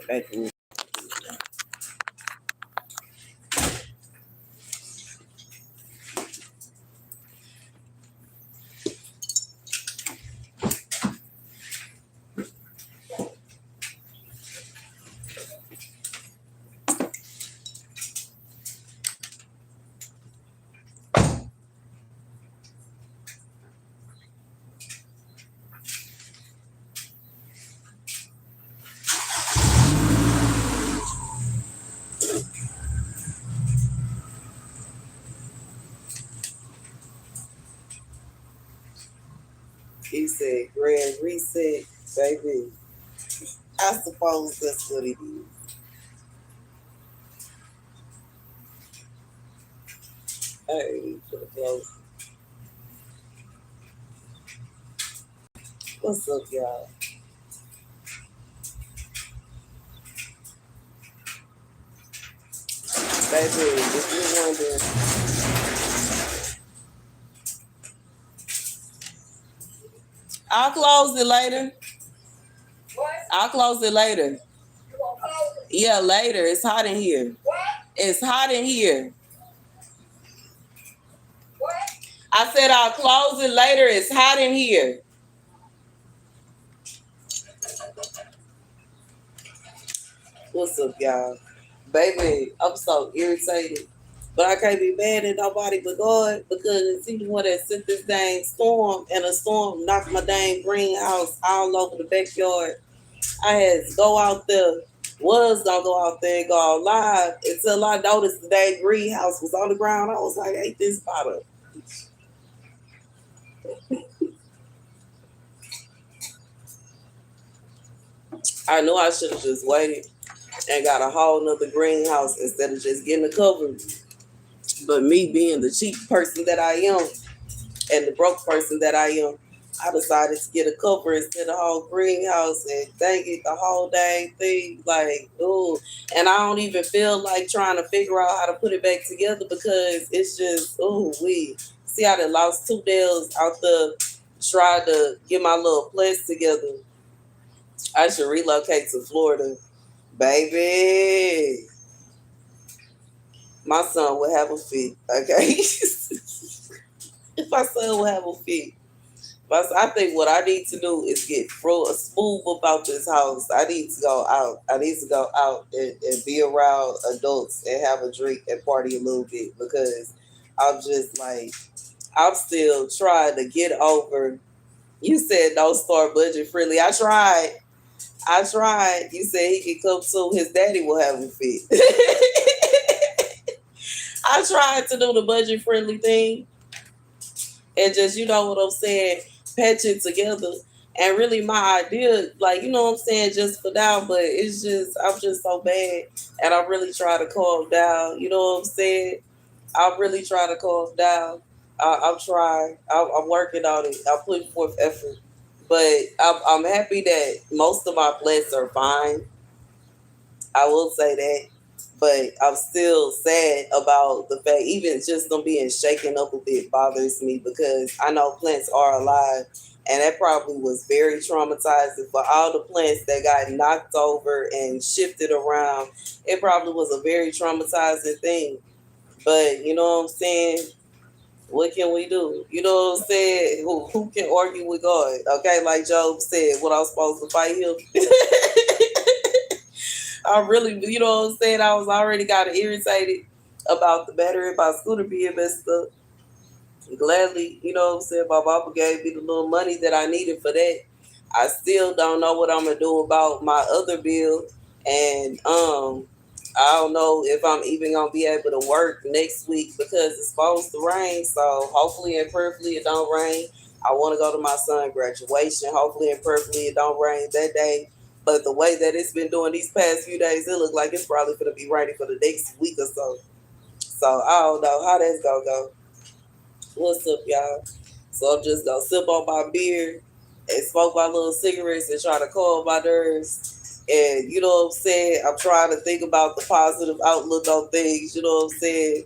Thank you. He said, "Grand reset, baby." I suppose that's what it is. Hey, for the close. What's up, y'all? Baby, if you're wondering, I'll close it later. What? I'll close it later. You gonna close it? Yeah, later. It's hot in here. What? It's hot in here. What? I said I'll close it later. It's hot in here. What's up, y'all? Baby, I'm so irritated. But I can't be mad at nobody but God because he the one that sent this dang storm, and a storm knocked my dang greenhouse all over the backyard. I had to go out there, was gonna go out there and go out live until I noticed the dang greenhouse was on the ground. I was like, ain't this bottle? I knew I should have just waited and got a whole nother greenhouse instead of just getting a cover. But me being the cheap person that I am and the broke person that I am, I decided to get a cover instead of a whole greenhouse, and dang it, the whole dang thing, like, ooh. And I don't even feel like trying to figure out how to put it back together because it's just, ooh, we see how they lost 2 nails out there, tried to get my little place together. I should relocate to Florida. Baby, my son would have a fit, okay? If my son would have a fit. But I think what I need to do is get smooth about this house. I need to go out. I need to go out and be around adults and have a drink and party a little bit because I'm just like, I'm still trying to get over. You said no start budget friendly. I tried. You said he can come too. His daddy will have a fit. I tried to do the budget friendly thing and just, you know what I'm saying, patch it together. And really my idea, like, you know what I'm saying, just for now, but it's just, I'm just so bad. And I really try to calm down. You know what I'm saying? I really try to calm down. I'm trying. I'm working on it. I'm putting forth effort. But I'm happy that most of my plants are fine. I will say that. But I'm still sad about the fact, even just them being shaken up a bit bothers me because I know plants are alive. And that probably was very traumatizing for all the plants that got knocked over and shifted around. It probably was a very traumatizing thing. But you know what I'm saying? What can we do? You know what I'm saying? Who can argue with God? Okay, like Job said, what I was supposed to fight him. I really, you know what I'm saying? I was already got irritated about the battery of my scooter being messed up. Gladly, you know what I'm saying? My mama gave me the little money that I needed for that. I still don't know what I'm gonna do about my other bill, and I don't know if I'm even gonna be able to work next week because it's supposed to rain. So hopefully and prayerfully it don't rain. I want to go to my son's graduation. Hopefully and prayerfully it don't rain that day. But the way that it's been doing these past few days, it looks like it's probably gonna be raining for the next week or so. So I don't know how that's gonna go. What's up, y'all? So I'm just gonna sip on my beer and smoke my little cigarettes and try to calm my nerves. And you know what I'm saying? I'm trying to think about the positive outlook on things. You know what I'm saying?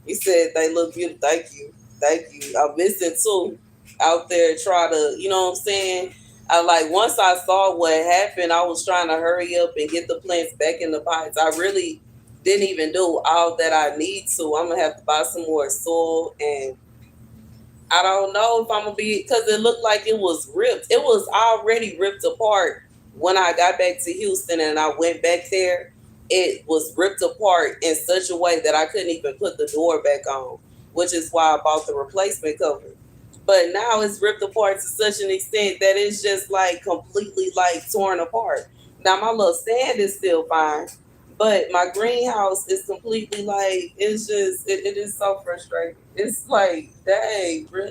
You said they look beautiful. Thank you. Thank you. I'm missing too out there trying to, you know what I'm saying? I like once I saw what happened, I was trying to hurry up and get the plants back in the pots. I really didn't even do all that I need to. I'm gonna have to buy some more soil, and I don't know if I'm gonna be, because it looked like it was ripped. It was already ripped apart when I got back to Houston and I went back there. It was ripped apart in such a way that I couldn't even put the door back on, which is why I bought the replacement cover. But now it's ripped apart to such an extent that it's just like completely like torn apart. Now my little stand is still fine, but my greenhouse is completely like, it's just it is so frustrating. It's like, dang, bro.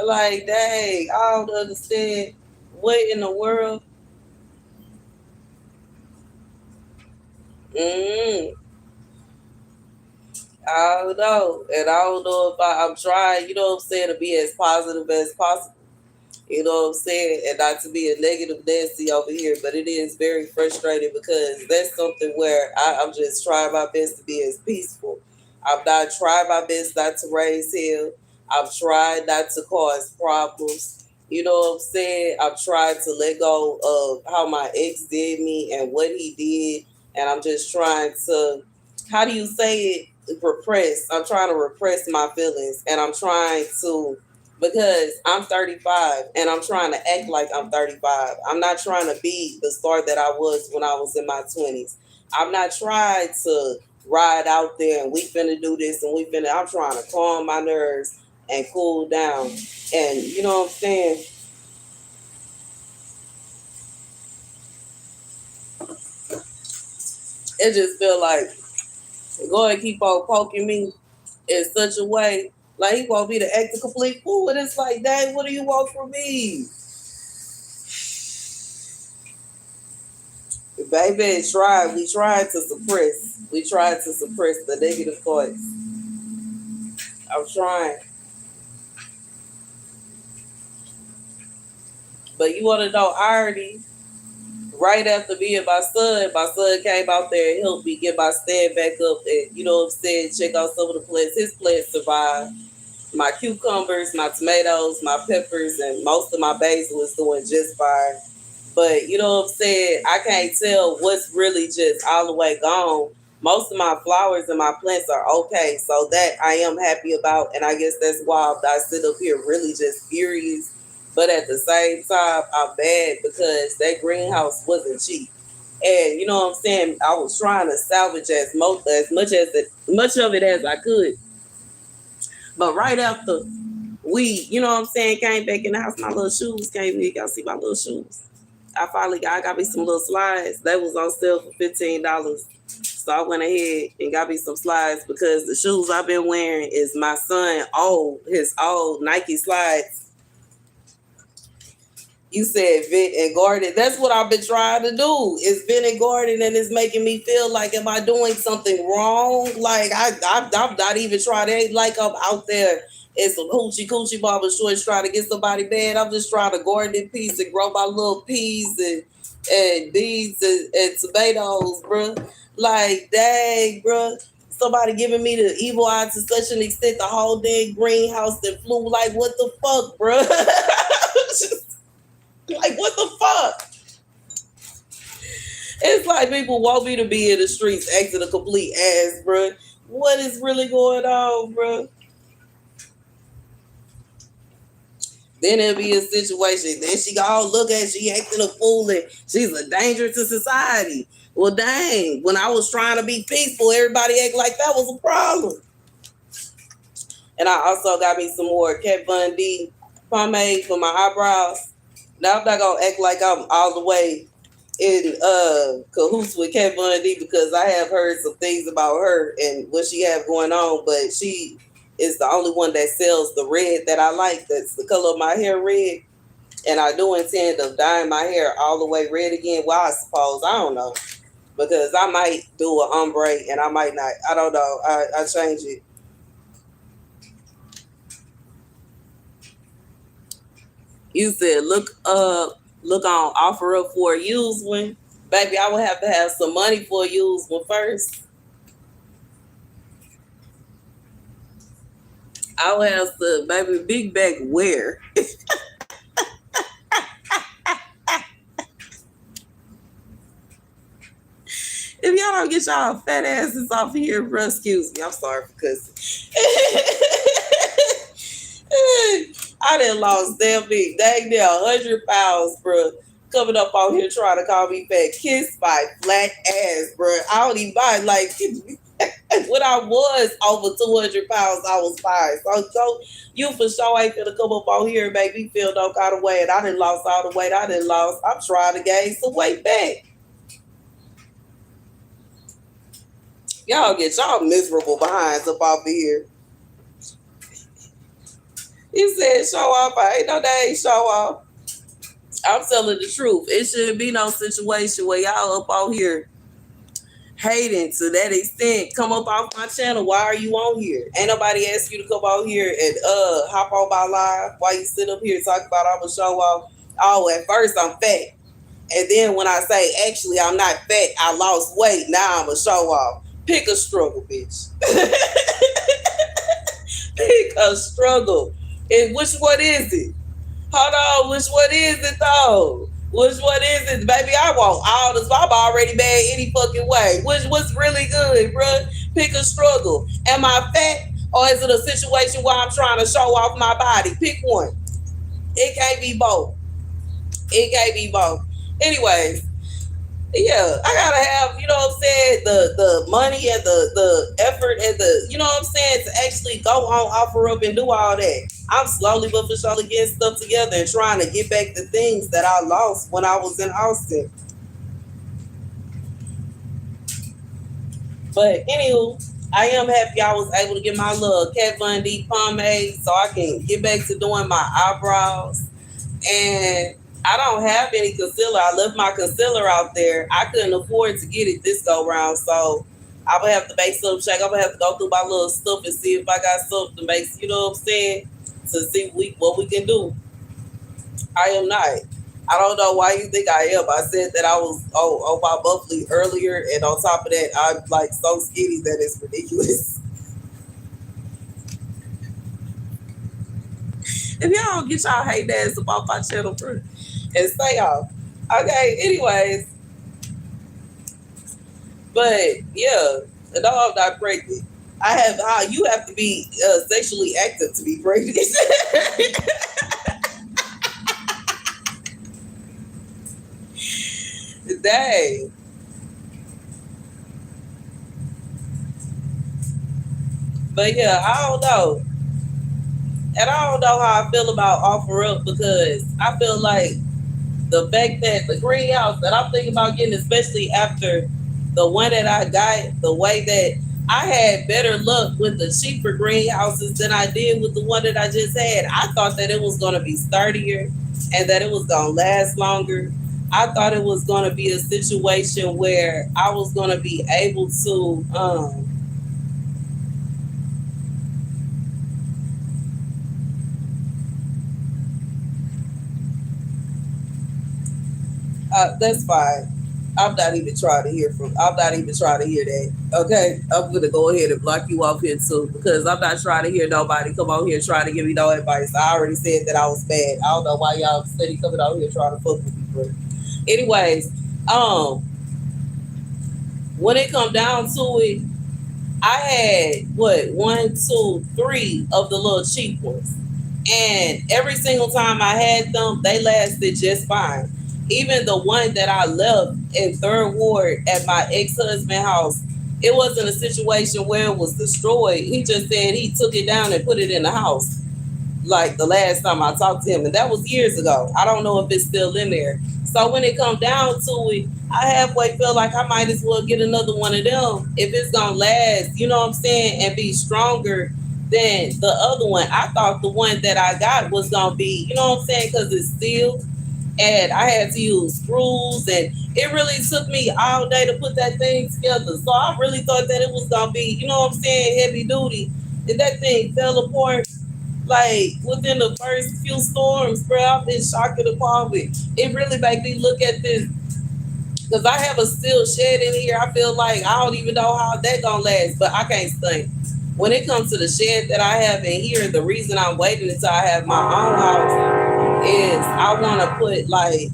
Like, dang, I don't understand what in the world. Mm, I don't know. And I don't know if I'm trying, you know what I'm saying, to be as positive as possible. You know what I'm saying? And not to be a negative Nancy over here, but it is very frustrating because that's something where I'm just trying my best to be as peaceful. I've not tried my best not to raise hell. I've tried not to cause problems. You know what I'm saying? I've tried to let go of how my ex did me and what he did. And I'm just trying to, how do you say it? Repress. I'm trying to repress my feelings, and I'm trying to, because I'm 35 and I'm trying to act like I'm 35. I'm not trying to be the star that I was when I was in my 20s. I'm not trying to ride out there and we finna do this and we finna. I'm trying to calm my nerves and cool down. And you know what I'm saying? It just feel like go and keep on poking me in such a way. Like he want me to act a complete fool. And it's like, dang, what do you want from me? Baby, try. We tried to suppress. We tried to suppress the negative thoughts. I'm trying. But you want to know irony? Right after me and my son came out there and helped me get my stand back up. And you know what I'm saying? Check out some of the plants. His plants survived. My cucumbers, my tomatoes, my peppers, and most of my basil is doing just fine. But you know what I'm saying? I can't tell what's really just all the way gone. Most of my flowers and my plants are okay. So that I am happy about. And I guess that's why I sit up here really just furious. But at the same time, I'm mad because that greenhouse wasn't cheap. And you know what I'm saying? I was trying to salvage much of it as I could. But right after we, you know what I'm saying, came back in the house, my little shoes came in. Y'all see my little shoes. I got me some little slides. They was on sale for $15. So I went ahead and got me some slides because the shoes I've been wearing is my son his old Nike slides. You said vent and garden. That's what I've been trying to do. Is vent and garden, and it's making me feel like, am I doing something wrong? Like I'm not even trying to act like I'm out there in some hoochie barber shorts trying to get somebody bad. I'm just trying to garden in peace and grow my little peas and beans and tomatoes, bro. Like, dang, bro. Somebody giving me the evil eye to such an extent, the whole dang greenhouse that flew. Like, what the fuck, bro? Like, what the fuck? It's like people want me to be in the streets acting a complete ass, bro. What is really going on, bro? Then it'll be a situation. Then she go, oh, look at she acting a fool and she's a danger to society. Well, dang, when I was trying to be peaceful, everybody act like that was a problem. And I also got me some more Kat Von D pomade for my eyebrows. Now I'm not gonna act like I'm all the way in cahoots with Kat Von D because I have heard some things about her and what she have going on, but she is the only one that sells the red that I like. That's the color of my hair, red. And I do intend of dyeing my hair all the way red again. Well, I suppose I don't know because I might do an ombre and I might not. I don't know. I change it. You said look on offer up for a used one. Baby, I would have to have some money for a used one first. I would have to, baby, big bag where? If y'all don't get y'all fat asses off of here, bro, excuse me. I'm sorry for cussing. I done lost damn me. Dang near 100 pounds, bro. Coming up on here trying to call me fat. Kiss my flat ass, bro. I don't even mind. Like, when I was over 200 pounds, I was fine. So you for sure ain't gonna come up on here and make me feel no kind of way. And I done lost all the weight I done lost. I'm trying to gain some weight back. Y'all get y'all miserable behinds up off of here. He said, show off. I ain't no day show off. I'm telling the truth. It shouldn't be no situation where y'all up on here hating to that extent. Come up off my channel. Why are you on here? Ain't nobody ask you to come out here and hop on my live while you sit up here talking about I'm a show off. Oh, at first I'm fat. And then when I say actually I'm not fat, I lost weight. Now I'm a show off. Pick a struggle, bitch. Pick a struggle. And which one is it? Hold on, which one is it though? Which one is it? Baby, I want all this. I'm already bad any fucking way. What's really good, bruh? Pick a struggle. Am I fat or is it a situation where I'm trying to show off my body? Pick one. It can't be both. It can't be both. Anyways, yeah, I gotta have, you know what I'm saying, the money and the effort and the, you know what I'm saying, to actually go on, offer up and do all that. I'm slowly but for surely getting stuff together and trying to get back the things that I lost when I was in Austin. But anywho, I am happy I was able to get my little Kat Von D pomade so I can get back to doing my eyebrows. And I don't have any concealer. I left my concealer out there. I couldn't afford to get it this go round, so I'm gonna have to make some check. I'm gonna have to go through my little stuff and see if I got something to make, you know what I'm saying, to see what we can do. I am not. I don't know why you think I am. I said that I was on my monthly earlier, and on top of that, I'm like so skinny that it's ridiculous. If y'all don't get y'all hate ass up off my channel, bro, and stay off. Okay, anyways. But yeah, no, I'm not pregnant. You have to be sexually active to be pregnant. Dang. But yeah, I don't know. And I don't know how I feel about offer up because I feel like the fact that the greenhouse that I'm thinking about getting, especially after the one that I got, the way that I had better luck with the cheaper greenhouses than I did with the one that I just had. I thought that it was going to be sturdier and that it was going to last longer. I thought it was going to be a situation where I was going to be able to that's fine. I'm not even trying to hear that. Okay, I'm gonna go ahead and block you off here too because I'm not trying to hear nobody come out here trying to give me no advice. I already said that I was bad. I don't know why y'all steady coming out here trying to fuck with me, bro. Anyways, when it come down to it, I had one, two, three of the little cheap ones, and every single time I had them, they lasted just fine. Even the one that I left in Third Ward at my ex-husband's house, it wasn't a situation where it was destroyed. He just said he took it down and put it in the house. Like the last time I talked to him, and that was years ago. I don't know if it's still in there. So when it comes down to it, I halfway feel like I might as well get another one of them if it's gonna last, you know what I'm saying, and be stronger than the other one. I thought the one that I got was gonna be, you know what I'm saying, because it's steel, and I had to use screws, and it really took me all day to put that thing together. So I really thought that it was gonna be, you know what I'm saying, heavy duty, and that thing fell apart. Like within the first few storms, bro, I've been shocked and appalled. It really made me look at this because I have a steel shed in here. I feel like I don't even know how that gonna last, but I can't think. When it comes to the shed that I have in here, the reason I'm waiting until I have my own house is I want to put like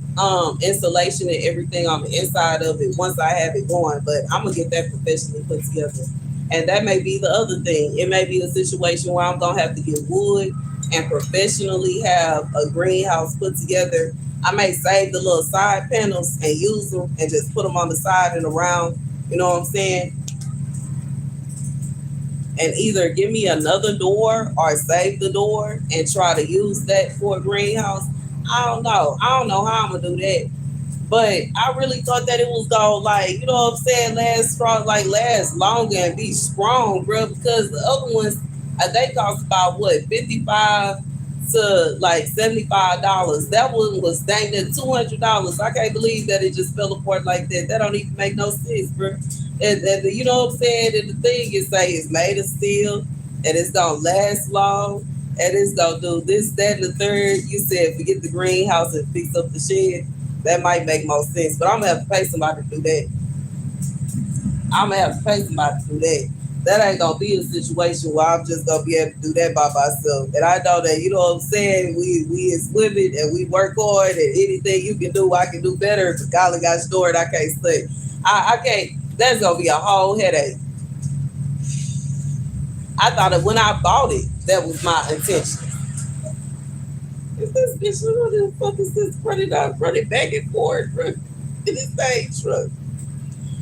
insulation and everything on the inside of it once I have it going, but I'm gonna get that professionally put together. And that may be the other thing. It may be a situation where I'm gonna have to get wood and professionally have a greenhouse put together. I may save the little side panels and use them and just put them on the side and around, you know what I'm saying? And either give me another door or save the door and try to use that for a greenhouse. I don't know. I don't know how I'm gonna do that. But I really thought that it was gonna, like, you know what I'm saying, last strong, like last longer and be strong, bro. Because the other ones, they cost about what, 55 to like $75. That one was dang near $200. I can't believe that it just fell apart like that. That don't even make no sense, bro. And you know what I'm saying? And the thing is, say it's made of steel and it's gonna last long and it's gonna do this, that, and the third. You said forget the greenhouse and fix up the shed. That might make more sense, but I'm gonna have to pay somebody to do that. I'm gonna have to pay somebody to do that. That ain't gonna be a situation where I'm just gonna be able to do that by myself. And I know that, you know what I'm saying, we is women and we work hard, and anything you can do, I can do better. If the golly got stored, I can't say. I can't. That's gonna be a whole headache. I thought that when I bought it, that was my intention. Is this bitch, what the fuck is this running back and forth, bro? In this thing truck.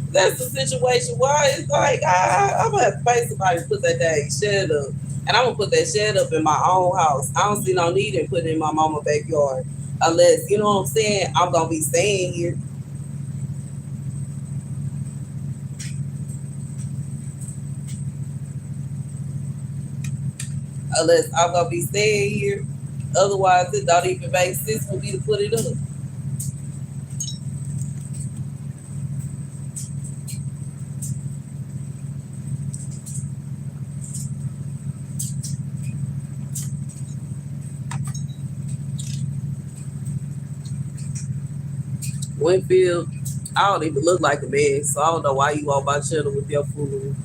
That's the situation why it's like I'm gonna have to pay somebody to put that dang shed up. And I'm gonna put that shed up in my own house. I don't see no need in putting it in my mama's backyard. Unless, you know what I'm saying, I'm gonna be staying here. Unless I'm gonna be staying here. Otherwise, it don't even make sense for me to put it up. Winfield, I don't even look like a man, so I don't know why you on my channel with your foolery.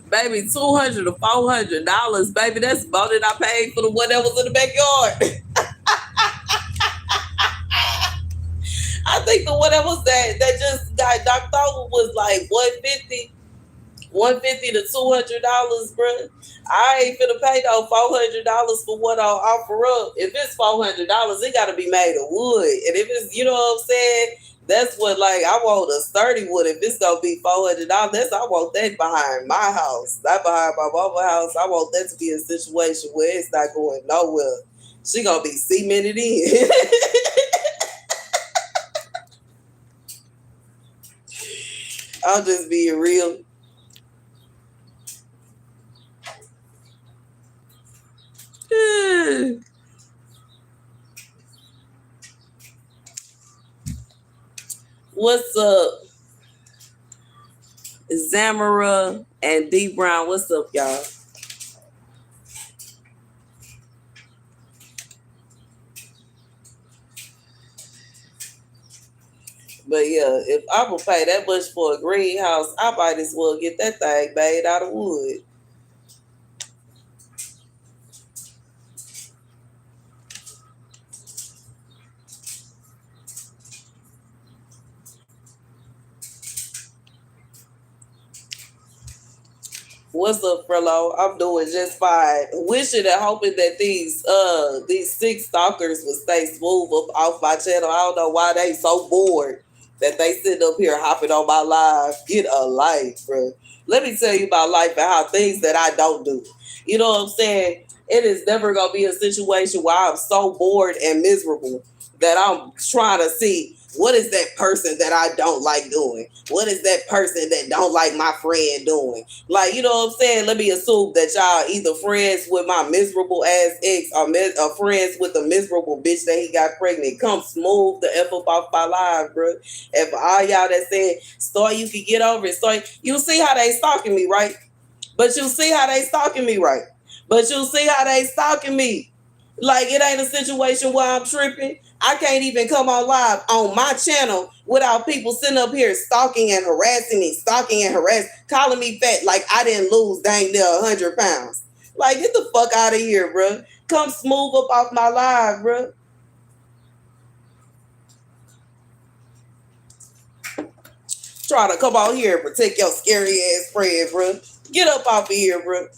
Baby, $200 to $400, baby. That's about it I paid for the one that was in the backyard. I think the one that was that just got knocked over was like 150 to $200, bro. I ain't finna pay no $400 for what I'll offer up. If it's $400, it gotta be made of wood. And if it's, you know what I'm saying, that's what, like, I want a sturdy wood. If it's gonna be $400, I want that behind my house, not behind my mama's house. I want that to be a situation where it's not going nowhere. She gonna be cemented in. I'm just being real. What's up, Zamara and D Brown? What's up, y'all? But yeah, if I'm gonna pay that much for a greenhouse, I might as well get that thing made out of wood. What's up, Frello? I'm doing just fine. Wishing and hoping that these six stalkers will stay smooth up off my channel. I don't know why they so bored that they sitting up here hopping on my live. Get a life, bro. Let me tell you about life and how things that I don't do. You know what I'm saying? It is never gonna be a situation where I'm so bored and miserable that I'm trying to see what is that person that I don't like doing? What is that person that don't like my friend doing? Like, you know what I'm saying? Let me assume that y'all either friends with my miserable ass ex or friends with a miserable bitch that he got pregnant. Come smooth the F up off my live, bro. And for all y'all that said, Star, you can get over it. Star, you see how they stalking me, right? But you see how they stalking me, right? But you see how they stalking me. Like, it ain't a situation where I'm tripping. I can't even come on live on my channel without people sitting up here stalking and harassing me, calling me fat like I didn't lose dang near 100 pounds. Like, get the fuck out of here, bro. Come smooth up off my live, bro. Try to come out here and protect your scary ass friend, bro. Get up off of here, bro.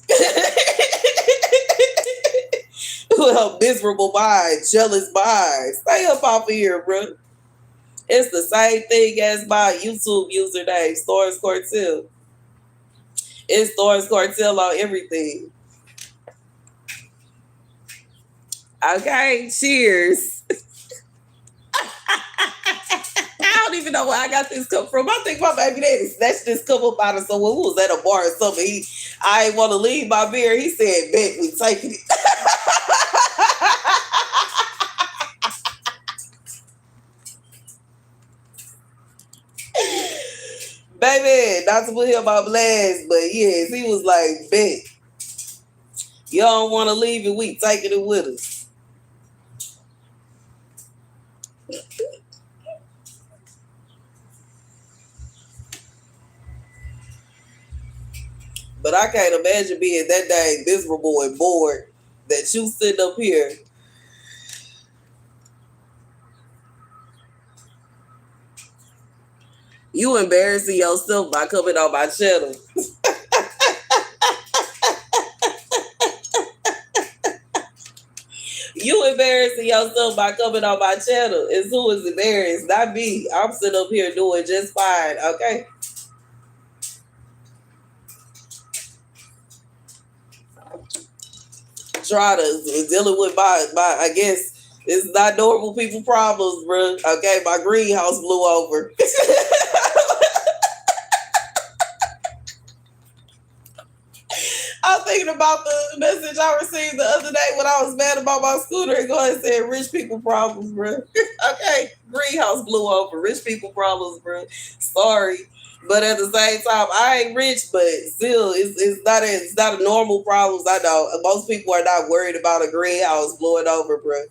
Well, miserable vibes, jealous vibes. Stay up off of here, bro. It's the same thing as my YouTube username, StaR's Cartel. It's StaR's Cartel on everything. Okay, cheers. I don't even know where I got this cup from. I think my baby daddy snatched this cup up out of somewhere. Who was at a bar or something? I ain't want to leave my beer. He said, bet we taking it. Baby, not to put him on blast, but yes, he was like, bet. You don't want to leave it, we taking it with us. But I can't imagine being that dang miserable and bored that you sitting up here. You embarrassing yourself by coming on my channel. You embarrassing yourself by coming on my channel. It's who is embarrassed, not me. I'm sitting up here doing just fine, okay? Try to dealing with my I guess it's not normal people problems, bro. Okay, my greenhouse blew over. I'm thinking about the message I received the other day when I was mad about my scooter and go ahead and say rich people problems, bro. Okay, greenhouse blew over. Rich people problems, bro. Sorry. But at the same time, I ain't rich, but still, it's not a normal problem. I know most people are not worried about a greenhouse blowing over, bro.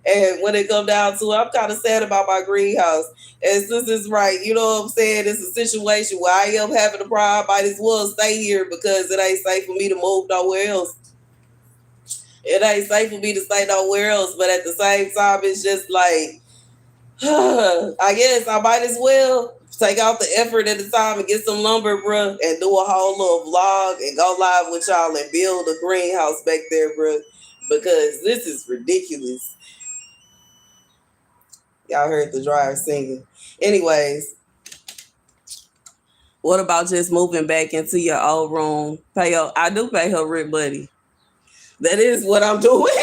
And when it come down to it, I'm kind of sad about my greenhouse. And since it's right, you know what I'm saying? It's a situation where I am having a problem. I might as well stay here because it ain't safe for me to move nowhere else. It ain't safe for me to stay nowhere else. But at the same time, it's just like, I guess I might as well take out the effort at the time and get some lumber, bro, and do a whole little vlog and go live with y'all and build a greenhouse back there, bro, because this is ridiculous. Y'all heard the dryer singing. Anyways, what about just moving back into your old room? I do pay her rent money. That is what I'm doing.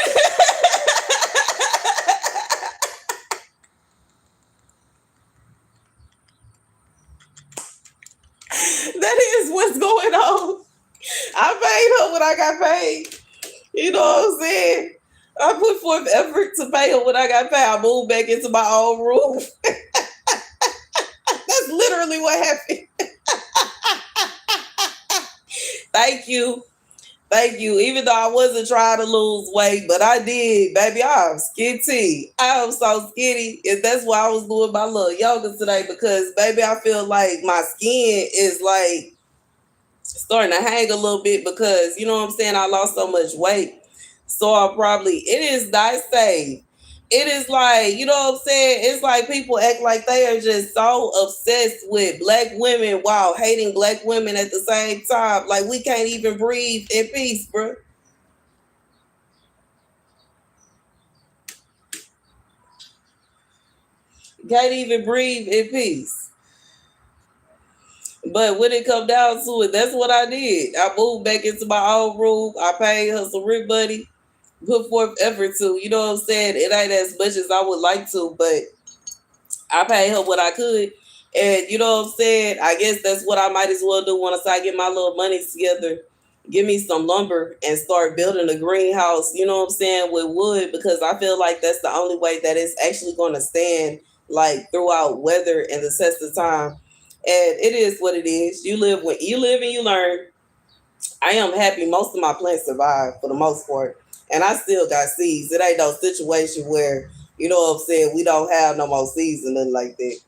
That is what's going on. I paid her when I got paid. You know what I'm saying? I put forth effort to pay her when I got paid. I moved back into my own room. That's literally what happened. Thank you. Thank you. Even though I wasn't trying to lose weight, but I did. Baby, I'm skinny. I am so skinny. And that's why I was doing my little yoga today because, baby, I feel like my skin is like starting to hang a little bit because, you know what I'm saying, I lost so much weight. So it is not safe. It is like, you know what I'm saying? It's like people act like they are just so obsessed with black women while hating black women at the same time. Like we can't even breathe in peace, bro. Can't even breathe in peace. But when it come down to it, that's what I did. I moved back into my own room. I paid her some rent money, put forth effort to. You know what I'm saying? It ain't as much as I would like to, but I paid her what I could. And you know what I'm saying? I guess that's what I might as well do once I get my little money together. Give me some lumber and start building a greenhouse, you know what I'm saying, with wood, because I feel like that's the only way that it's actually going to stand like throughout weather and the test of time. And it is what it is. You live and you learn. I am happy most of my plants survive for the most part. And I still got seeds. It ain't no situation where, you know what I'm saying, we don't have no more seeds and nothing like that.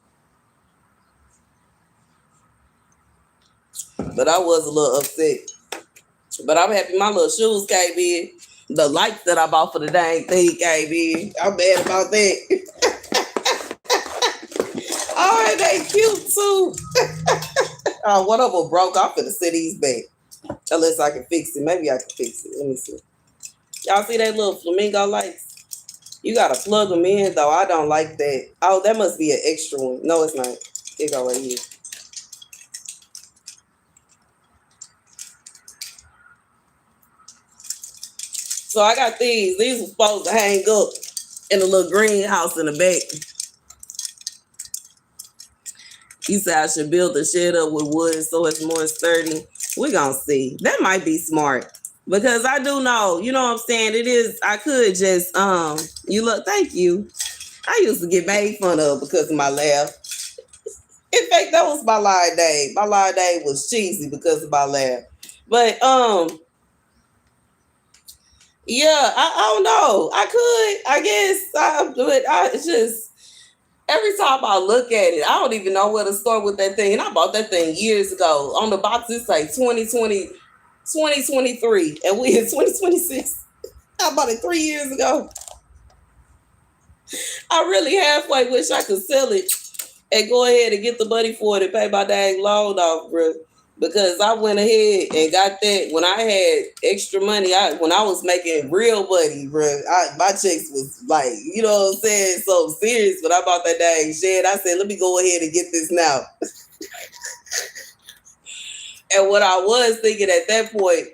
But I was a little upset But I'm happy my little shoes came in. The lights that I bought for the dang thing came in. I'm mad about that. Oh, they cute too. One of them broke. I'm finna send these back. Unless I can fix it. Maybe I can fix it. Let me see. Y'all see that little flamingo lights? You gotta plug them in though. I don't like that. Oh, that must be an extra one. No, it's not. It go right here. So I got these. These were supposed to hang up in a little greenhouse in the back. You said I should build the shed up with wood so it's more sturdy. We're gonna see. That might be smart. Because I do know, you know what I'm saying? It is, I could just you look, thank you. I used to get made fun of because of my laugh. In fact, that was my live day. My live day was cheesy because of my laugh. But yeah, I don't know. I could, I guess, but it's just every time I look at it, I don't even know where to start with that thing. And I bought that thing years ago. On the box, it's like 2023, and we in 2026. I bought it 3 years ago. I really halfway wish I could sell it and go ahead and get the money for it and pay my dang loan off, bro. Because I went ahead and got that when I had extra money. When I was making real money, bro. My checks was like, you know what I'm saying, so serious. But I bought that dang shed. I said, let me go ahead and get this now. And what I was thinking at that point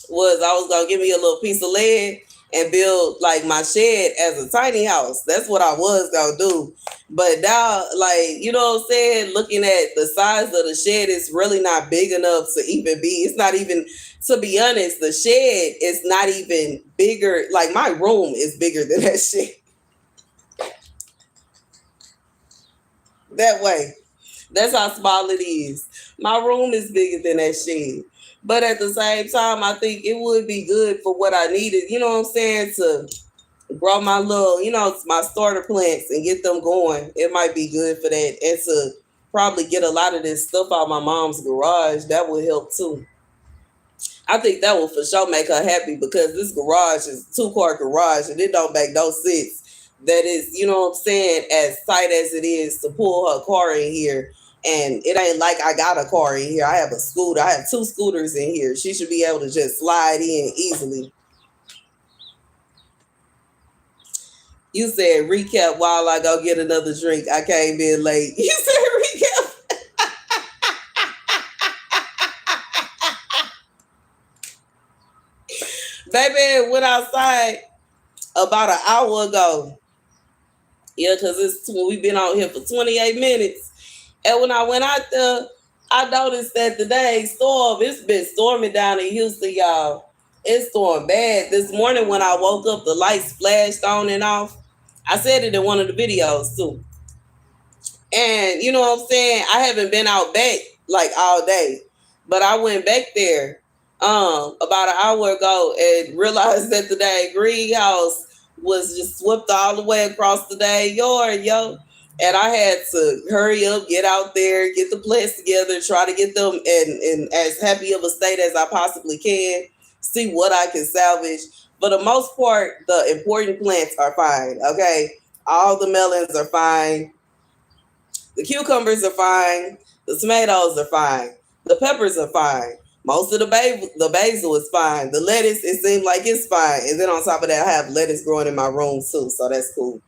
was I was gonna give me a little piece of land and build like my shed as a tiny house. That's what I was gonna do. But now, like, you know what I'm saying, looking at the size of the shed, it's really not big enough to even be. It's not even, to be honest, the shed is not even bigger. Like, my room is bigger than that shed. That way. That's how small it is. My room is bigger than that shed. But at the same time, I think it would be good for what I needed, you know what I'm saying, to grow my little, you know, my starter plants and get them going. It might be good for that. And to probably get a lot of this stuff out of my mom's garage. That would help too. I think that will for sure make her happy because this garage is a 2-car garage and it don't make no sense. That is, you know what I'm saying, as tight as it is to pull her car in here. And it ain't like I got a car in here. I have a scooter. I have 2 scooters in here. She should be able to just slide in easily. You said recap while I go get another drink. I came in late. You said recap. Baby, went outside about an hour ago. Yeah, because we've been out here for 28 minutes. And when I went out there, I noticed that today it's been storming down in Houston, y'all. It's storming bad. This morning when I woke up, the lights flashed on and off. I said it in one of the videos too. And you know what I'm saying? I haven't been out back like all day. But I went back there about an hour ago and realized that the dang greenhouse was just swept all the way across the dang yard, yo. And I had to hurry up, get out there, get the plants together, try to get them in as happy of a state as I possibly can, see what I can salvage. For the most part, the important plants are fine, okay? All the melons are fine. The cucumbers are fine. The tomatoes are fine. The peppers are fine. Most of the basil is fine. The lettuce, it seems like it's fine. And then on top of that, I have lettuce growing in my room too, so that's cool.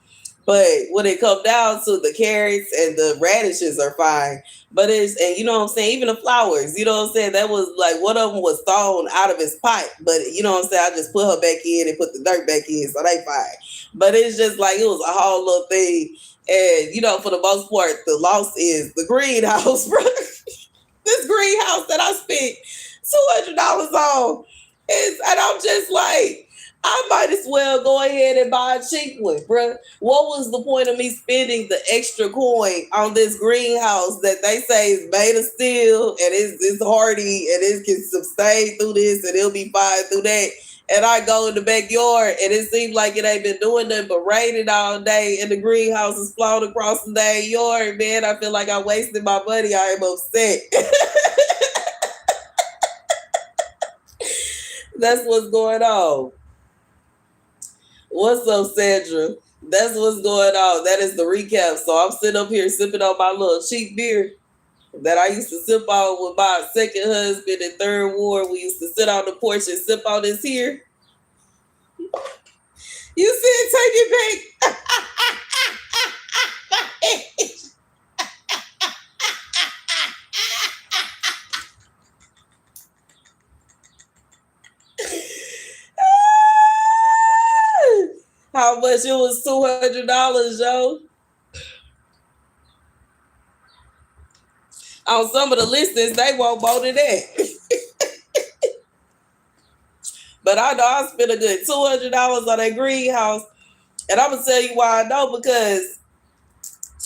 But when it comes down to the carrots and the radishes are fine. But and you know what I'm saying, even the flowers, you know what I'm saying, that was like one of them was thrown out of his pot. But you know what I'm saying, I just put her back in and put the dirt back in, so they fine. But it's just like it was a whole little thing. And you know, for the most part, the loss is the greenhouse, bro. This greenhouse that I spent $200 on. And I'm just like, I might as well go ahead and buy a cheap one, bruh. What was the point of me spending the extra coin on this greenhouse that they say is made of steel and it's hardy and it can sustain through this and it'll be fine through that? And I go in the backyard and it seems like it ain't been doing nothing but raining all day and the greenhouse is flown across the dang yard, man. I feel like I wasted my money. I am upset. That's what's going on. What's up, Sandra? That's what's going on. That is the recap. So I'm sitting up here sipping on my little cheap beer that I used to sip on with my second husband and third ward. We used to sit on the porch and sip on this here. You said take it back. How much? It was $200, yo. On some of the listings, they won't more than that. But I know I spent a good $200 on that greenhouse. And I'm going to tell you why I know, because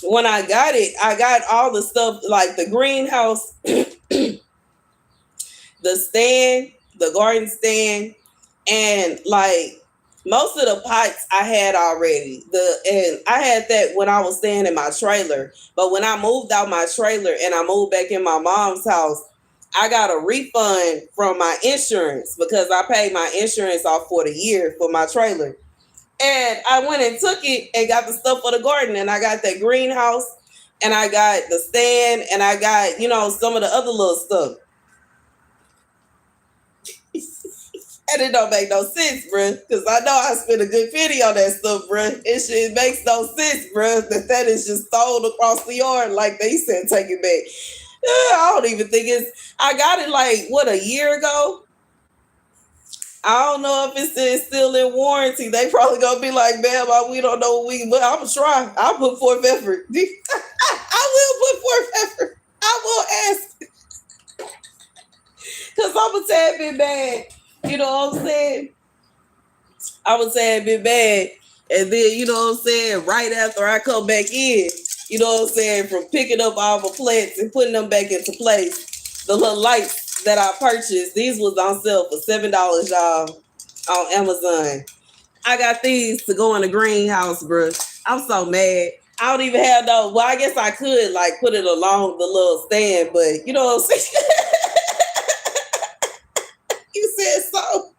when I got it, I got all the stuff like the greenhouse, the stand, the garden stand, and like most of the pots I had already. And I had that when I was staying in my trailer. But when I moved out my trailer and I moved back in my mom's house, I got a refund from my insurance because I paid my insurance off for the year for my trailer. And I went and took it and got the stuff for the garden. And I got that greenhouse and I got the stand and I got, some of the other little stuff. And it don't make no sense, bruh. Because I know I spent a good penny on that stuff, bruh. It shit makes no sense, bruh. That is just thrown across the yard like they said, take it back. I don't even think I got it like, a year ago? I don't know if it's still in warranty. They probably gonna be like, man, we don't know but I'm gonna try. I'll put forth effort. I will put forth effort. I will ask. Because I'm a tad bit bad. You know what I'm saying? I was saying a bit bad. And then, you know what I'm saying, right after I come back in, you know what I'm saying, from picking up all the plants and putting them back into place, the little lights that I purchased, these was on sale for $7, y'all, on Amazon. I got these to go in the greenhouse, bro. I'm so mad. I don't even have I guess I could, like, put it along the little stand, but you know what I'm saying? You said so.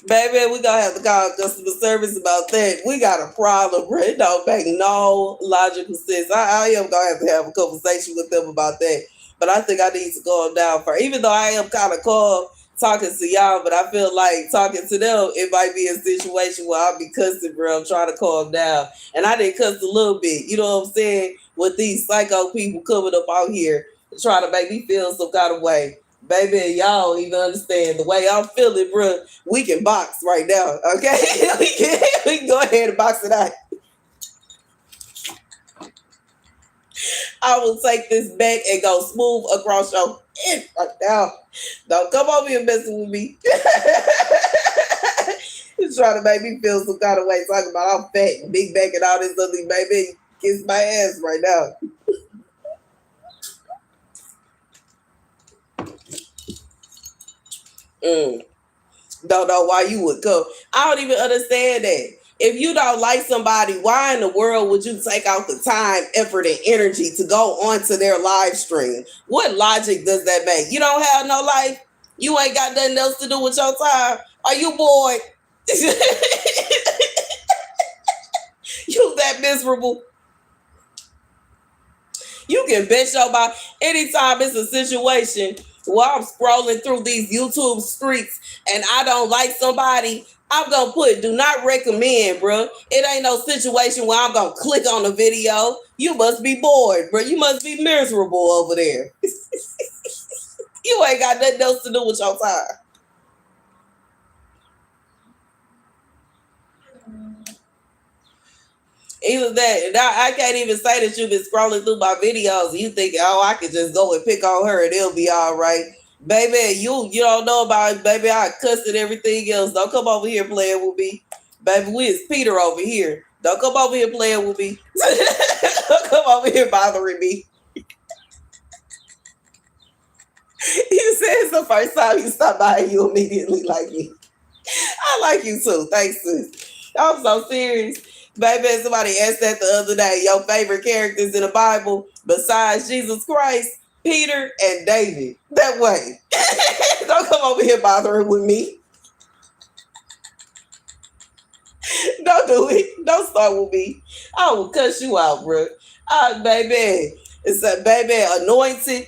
Baby, we gonna have to call customer service about that. We got a problem, bro. It don't make no logical sense. I am gonna have a conversation with them about that. But I think I need to calm down first. Even though I am kind of calm talking to y'all, but I feel like talking to them, it might be a situation where I'll be cussing, bro. I'm trying to calm down. And I did cuss a little bit, you know what I'm saying? With these psycho people coming up out here trying to make me feel some kind of way. Baby, y'all don't even understand the way I'm feeling, bro. We can box right now, okay? we can go ahead and box it out. I will take this back and go smooth across your head right now. Don't come over here messing with me. You're trying to make me feel some kind of way, talking about I'm fat and big back and all this other thing, baby. Kiss my ass right now. Don't know why you would come. I don't even understand that. If you don't like somebody, why in the world would you take out the time, effort, and energy to go onto their live stream? What logic does that make? You don't have no life? You ain't got nothing else to do with your time? Are you bored? You that miserable? You can bet your body anytime it's a situation where I'm scrolling through these YouTube streets and I don't like somebody, I'm going to put do not recommend, bro. It ain't no situation where I'm going to click on the video. You must be bored, bro. You must be miserable over there. You ain't got nothing else to do with your time. Either that, and I can't even say that you've been scrolling through my videos and you think, oh, I could just go and pick on her and it'll be all right. Baby, you don't know about it. Baby, I cussed and everything else. Don't come over here playing with me. Baby, we is Peter over here. Don't come over here playing with me. Don't come over here bothering me. You said it's the first time you stopped by and you immediately like me. I like you too. Thanks, sis. I'm so serious. Baby, somebody asked that the other day. Your favorite characters in the Bible besides Jesus Christ, Peter and David. That way. Don't come over here bothering with me. Don't do it. Don't start with me. I will cuss you out, bro. Baby. It's a baby anointed.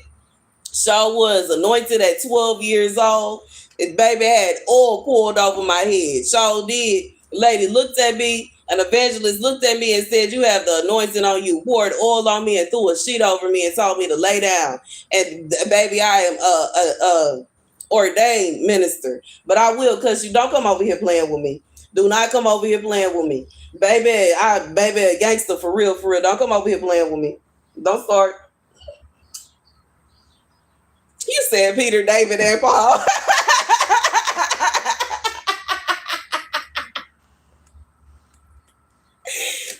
Shaw was anointed at 12 years old. His baby had oil poured over my head. Shaw did. Lady looked at me. An evangelist looked at me and said, "You have the anointing on you." Poured oil on me and threw a sheet over me and told me to lay down. And baby, I am a ordained minister. But I will, cause you don't come over here playing with me. Do not come over here playing with me. Baby, baby a gangster for real, for real. Don't come over here playing with me. Don't start. You said Peter, David, and Paul.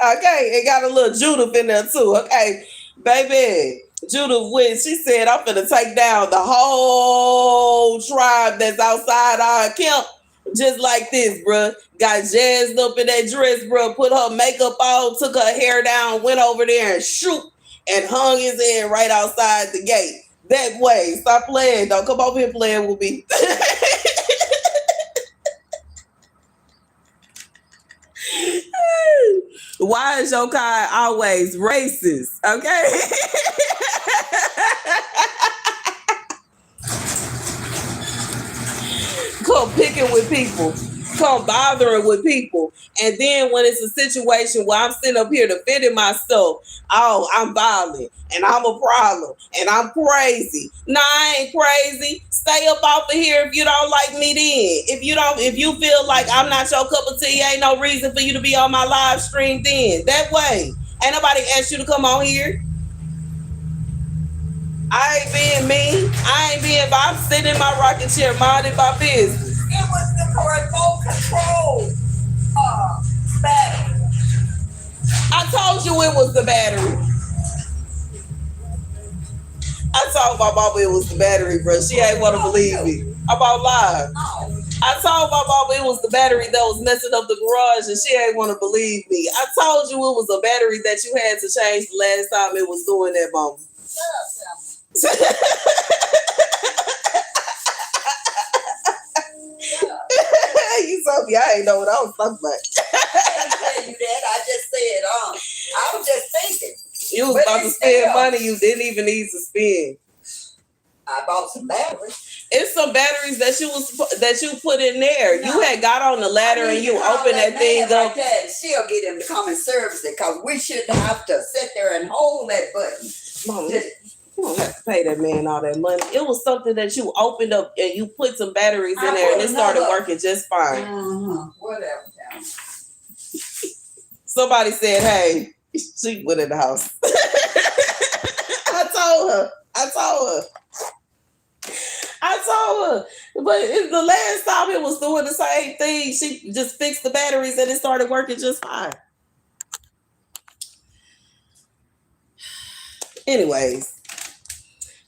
Okay, it got a little Judith in there too. Okay, baby. Judith went. She said, "I'm gonna take down the whole tribe that's outside our camp." Just like this, bruh. Got jazzed up in that dress, bruh. Put her makeup on, took her hair down, went over there and shoot and hung his head right outside the gate. That way. Stop playing. Don't come over here playing with me. Why is your kind always racist? Okay. Come picking with people, come bothering with people. And then when it's a situation where I'm sitting up here defending myself, oh, I'm violent and I'm a problem and I'm crazy. Nah, I ain't crazy. Stay up off of here if you don't like me then. If you feel like I'm not your cup of tea, ain't no reason for you to be on my live stream then. That way. Ain't nobody asked you to come on here. I ain't being mean. I ain't being, I'm sitting in my rocking chair minding my business. It was the remote control battery. I told you it was the battery. I told my mama it was the battery, bro. She ain't want to believe me. I'm about live. I told my mama it was the battery that was messing up the garage, and she ain't want to believe me. I told you it was a battery that you had to change the last time it was doing that, mama. You told me I ain't know what I was talking about. I didn't tell you that. I just said, I was just thinking. You was about to spend money you didn't even need to spend. I bought some batteries. It's some batteries that you put in there. No. You had got on the ladder and you opened that thing up. Like she'll get him to come and service it because we shouldn't have to sit there and hold that button. Mama, you don't have to pay that man all that money. It was something that you opened up and you put some batteries in there and it started working just fine. Whatever. Somebody said, "Hey, she went in the house." I told her. But the last time it was doing the same thing. She just fixed the batteries and it started working just fine. Anyways,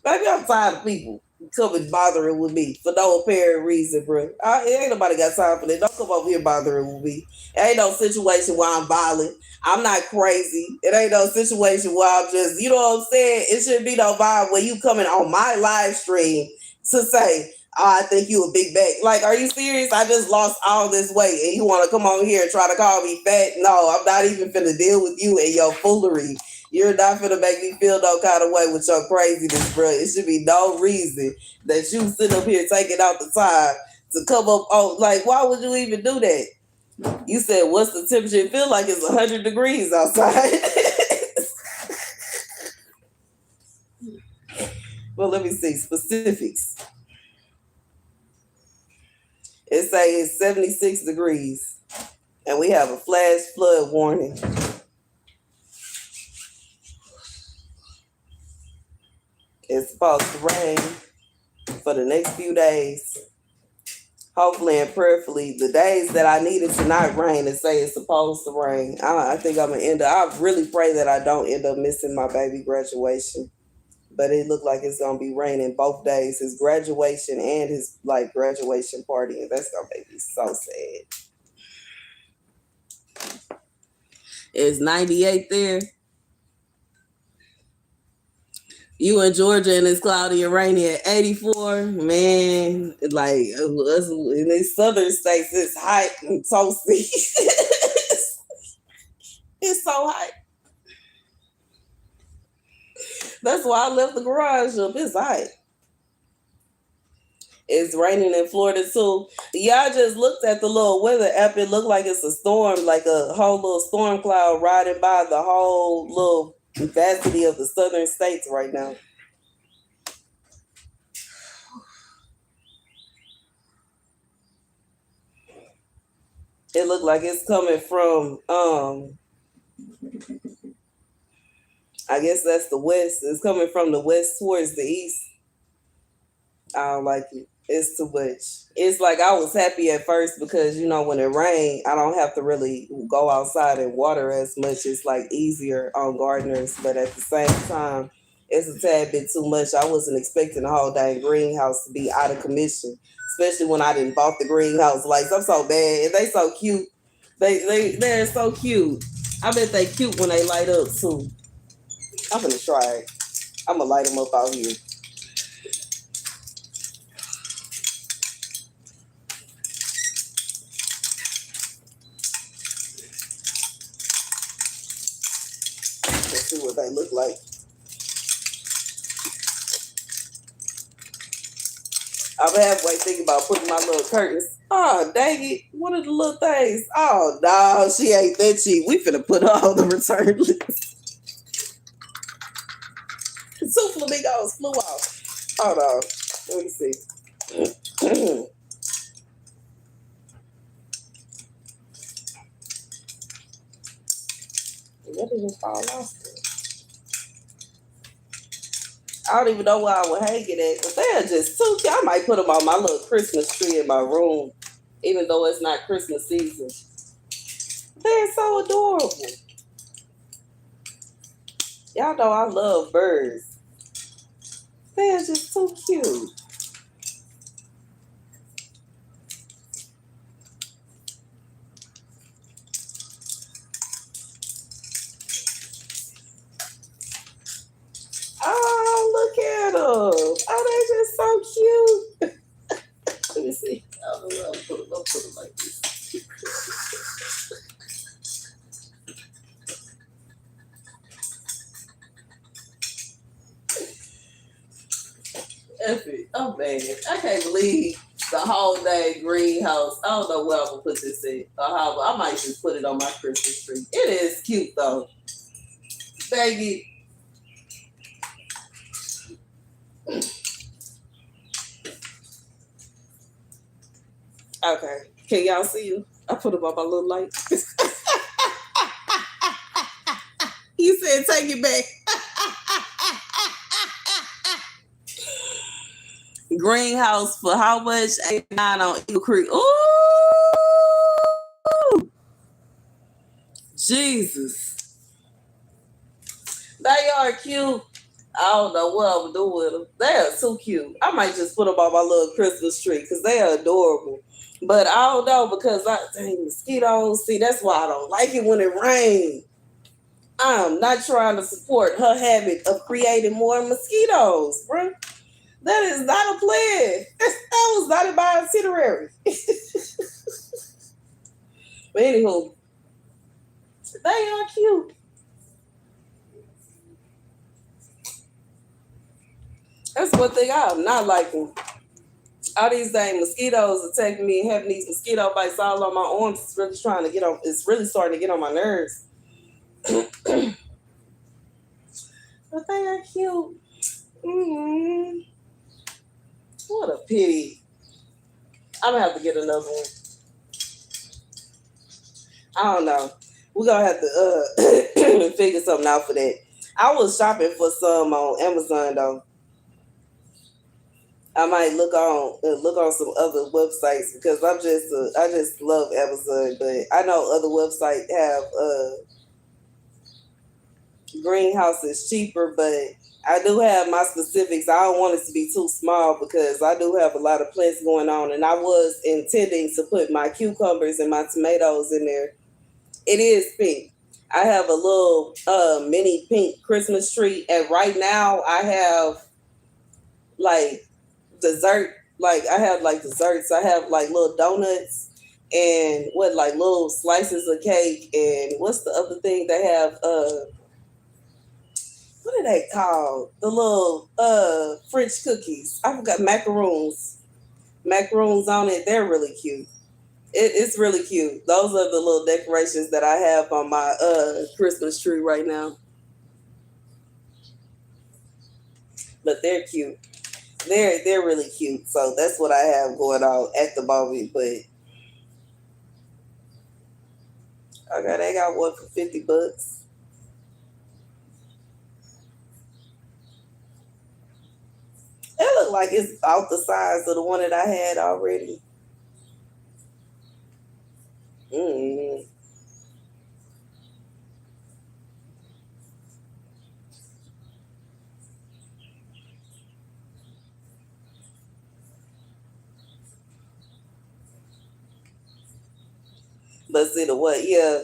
baby, I'm tired of people coming bothering with me for no apparent reason, bro. Ain't nobody got time for that. Don't come over here bothering with me. It ain't no situation where I'm violent. I'm not crazy. It ain't no situation where I'm just, you know what I'm saying? It shouldn't be no vibe where you coming on my live stream to say, "Oh, I think you a big bag." Like, are you serious? I just lost all this weight and you want to come on here and try to call me fat? No, I'm not even finna deal with you and your foolery. You're not finna make me feel no kind of way with your craziness, bro. It should be no reason that you sit up here taking out the time to come up on, like, why would you even do that? You said, "What's the temperature?" It feel like it's 100 degrees outside. Well, let me see specifics. It say it's 76 degrees and we have a flash flood warning. It's supposed to rain for the next few days. Hopefully and prayerfully, the days that I needed to not rain and say it's supposed to rain, I think I'm going to end up, I really pray that I don't end up missing my baby graduation. But it looked like it's going to be raining both days, his graduation and his graduation party. And that's going to make me so sad. It's 98 there. You in Georgia and it's cloudy and rainy at 84. Man, like us in these southern states, it's hot and toasty. It's so hot. That's why I left the garage up. It's hot. It's raining in Florida too. Yeah, I just looked at the little weather app. It looked like it's a storm, like a whole little storm cloud riding by the whole little vastity of the southern states right now. It looked like it's coming from I guess that's the west. It's coming from the west towards the east. I don't like it. It's too much. It's like I was happy at first because, you know, when it rained, I don't have to really go outside and water as much. It's like easier on gardeners. But at the same time, it's a tad bit too much. I wasn't expecting the whole dang greenhouse to be out of commission, especially when I didn't bought the greenhouse lights. I'm so bad. And they so cute. They're so cute. I bet they cute when they light up too. I'm gonna try it. I'm gonna light them up out here. Let's see what they look like. I'm halfway thinking about putting my little curtains. Oh, dang it. What are the little things? Oh, no, she ain't that cheap. We finna put her on the return list. 2 flamingos flew off. Hold on. Let me see. What did it fall off? I don't even know where I would hang it at, but they're just too cute. I might put them on my little Christmas tree in my room, even though it's not Christmas season. They're so adorable. Y'all know I love birds. They're just so cute. Oh, look at them. Oh, they're just so cute. Let me see. I don't know. I'll put them like this. Epic. Oh, man. I can't believe the whole day greenhouse. I don't know where I'm going to put this in. Or how, I might just put it on my Christmas tree. It is cute, though. Dang it. Okay. Can y'all see you? I put them on my little light. You said take it back. Greenhouse for how much? 89 on Eagle Creek. Ooh! Jesus. They are cute. I don't know what I'm gonna do with them. They are so cute. I might just put them on my little Christmas tree because they are adorable. But I don't know because dang, mosquitoes. See, that's why I don't like it when it rains. I'm not trying to support her habit of creating more mosquitoes, bro. That is not a plan. That was not in my itinerary. But anywho, they are cute. That's one thing I'm not liking. All these dang mosquitoes attacking me and having these mosquito bites all on my arms. It's really starting to get on my nerves. But they are cute. Mm-hmm. What a pity. I'm gonna have to get another one. I don't know. We're gonna have to figure something out for that. I was shopping for some on Amazon though. I might look on some other websites because I just love Amazon, but I know other websites have greenhouses cheaper, but I do have my specifics. I don't want it to be too small because I do have a lot of plants going on, and I was intending to put my cucumbers and my tomatoes in there. It is pink. I have a little mini pink Christmas tree, and right now I have like dessert. Like I have like desserts. I have like little donuts and what like little slices of cake, and what's the other thing they have? What are they called? The little French cookies. I forgot macaroons. Macaroons on it. They're really cute. It's really cute. Those are the little decorations that I have on my Christmas tree right now. But they're cute. They're really cute. So that's what I have going on at the moment. But okay, they got one for $50. It look like it's about the size of the one that I had already. Mm. But see the what? Yeah,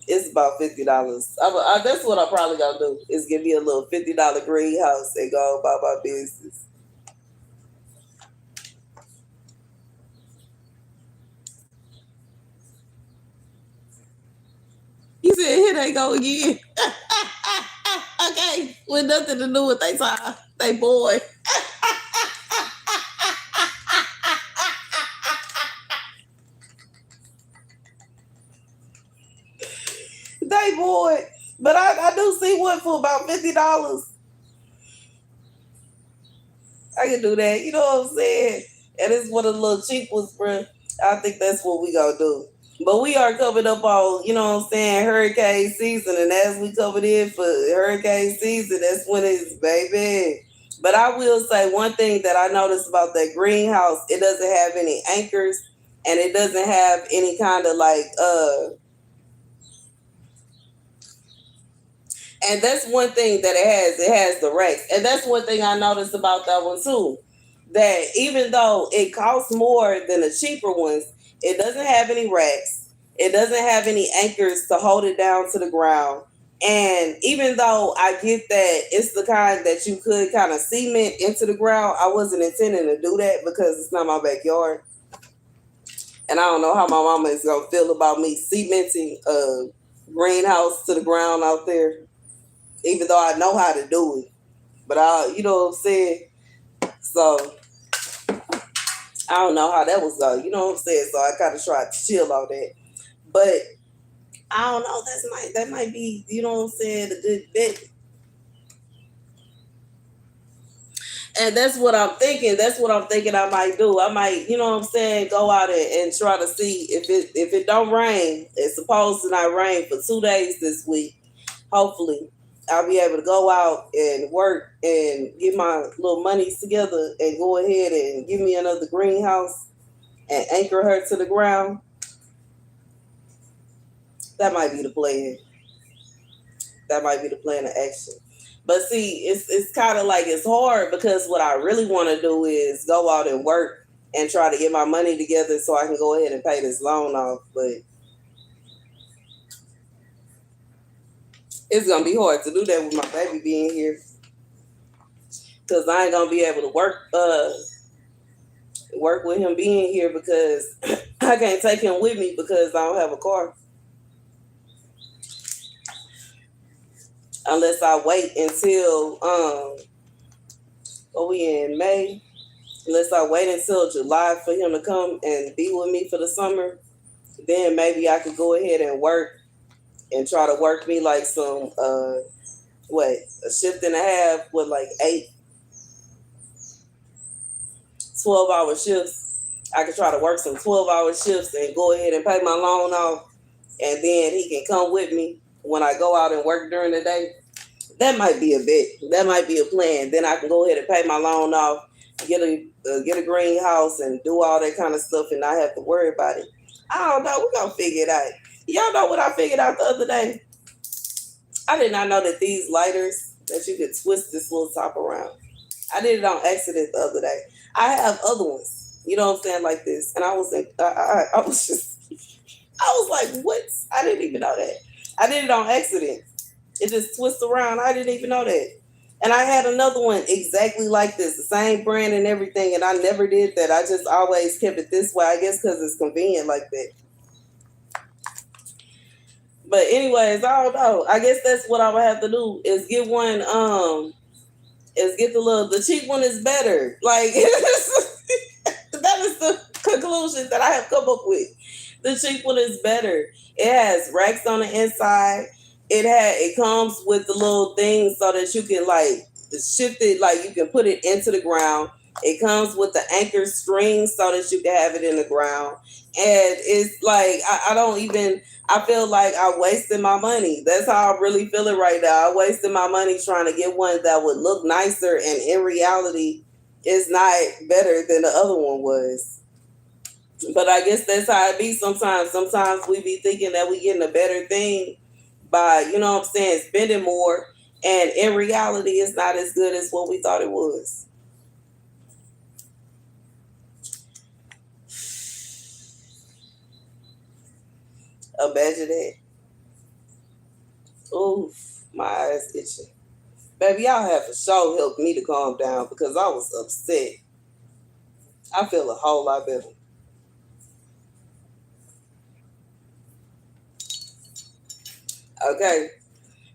it's about $50. That's what I'm probably gonna do. Is give me a little $50 greenhouse and go about my business. You said here they go again. Okay, with nothing to do with they boy. They boy. But I do see one for about $50. I can do that. You know what I'm saying? And it's one of the little cheap ones, bro. I think that's what we gonna do. But we are coming up on, you know what I'm saying, hurricane season. And as we coming in for hurricane season, that's when it's baby. But I will say one thing that I noticed about that greenhouse, it doesn't have any anchors and it doesn't have any kind of like and that's one thing that it has. It has the racks. And that's one thing I noticed about that one too. That even though it costs more than the cheaper ones, it doesn't have any racks. It doesn't have any anchors to hold it down to the ground. And even though I get that it's the kind that you could kind of cement into the ground, I wasn't intending to do that because it's not my backyard. And I don't know how my mama is going to feel about me cementing a greenhouse to the ground out there, even though I know how to do it. But you know what I'm saying? So I don't know how that was going. You know what I'm saying? So I kind of tried to chill on that. But I don't know. That might be, you know what I'm saying, a good bet. And that's what I'm thinking. That's what I'm thinking I might do. I might, you know what I'm saying, go out and try to see if it don't rain. It's supposed to not rain for 2 days this week. Hopefully, I'll be able to go out and work and get my little monies together and go ahead and give me another greenhouse and anchor her to the ground. That might be the plan. That might be the plan of action. But see, it's kind of like it's hard because what I really want to do is go out and work and try to get my money together so I can go ahead and pay this loan off. But it's gonna be hard to do that with my baby being here because I ain't gonna be able to work with him being here because I can't take him with me because I don't have a car. Unless I wait until what we in May. Unless I wait until July for him to come and be with me for the summer, then maybe I could go ahead and work and try to work me like some a shift and a half with like 12-hour shifts. I could try to work some 12-hour shifts and go ahead and pay my loan off, and then he can come with me when I go out and work during the day. That might be a bit. That might be a plan. Then I can go ahead and pay my loan off, get a greenhouse, and do all that kind of stuff, and not have to worry about it. I don't know. We're gonna figure it out. Y'all know what I figured out the other day? I did not know that these lighters that you could twist this little top around. I did it on accident the other day. I have other ones, you know what I'm saying, like this, and I was like, what? I didn't even know that. I did it on accident. It just twists around. I didn't even know that. And I had another one exactly like this, the same brand and everything, and I never did that. I just always kept it this way. I guess because it's convenient like that. But anyways, I don't know. I guess that's what I would have to do is get one. Is get the cheap one is better. Like that is the conclusion that I have come up with. The cheap one is better. It has racks on the inside. It comes with the little thing so that you can like shift it, like you can put it into the ground. It comes with the anchor string so that you can have it in the ground. And it's like I don't even I feel like I wasted my money. That's how I'm really feeling right now. I wasted my money trying to get one that would look nicer, and in reality, it's not better than the other one was. But I guess that's how it be sometimes. Sometimes we be thinking that we getting a better thing by, you know what I'm saying, spending more. And in reality, it's not as good as what we thought it was. Imagine that. Oof, my eyes itching. Baby, y'all have for sure helped me to calm down because I was upset. I feel a whole lot better. Okay,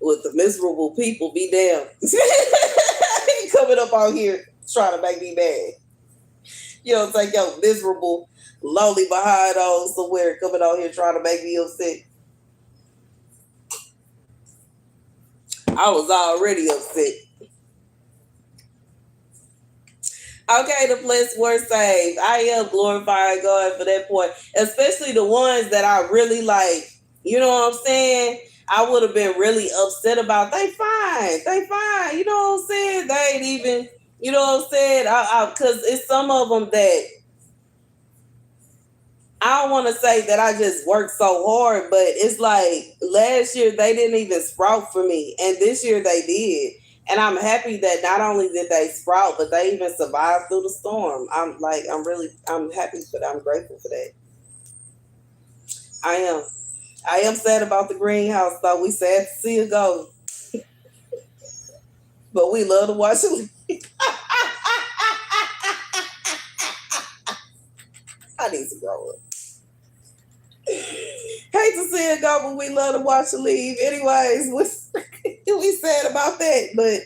with the miserable people, be damned. Coming up on here trying to make me mad. You don't take your miserable, lonely behind on somewhere coming on here trying to make me upset. I was already upset. Okay, the blessed word saved. I am glorifying God for that point, especially the ones that I really like. You know what I'm saying? I would have been really upset about. They fine. They fine. You know what I'm saying? They ain't even. You know what I'm saying? Because it's some of them that I don't want to say that I just worked so hard, but it's like last year they didn't even sprout for me, and this year they did. And I'm happy that not only did they sprout, but they even survived through the storm. I'm happy for that. I'm grateful for that. I am. I am sad about the greenhouse, though. We sad to see it go, but we love to watch it. I need to grow up. Hate to see it go, but we love to watch it leave. Anyways, we sad about that, but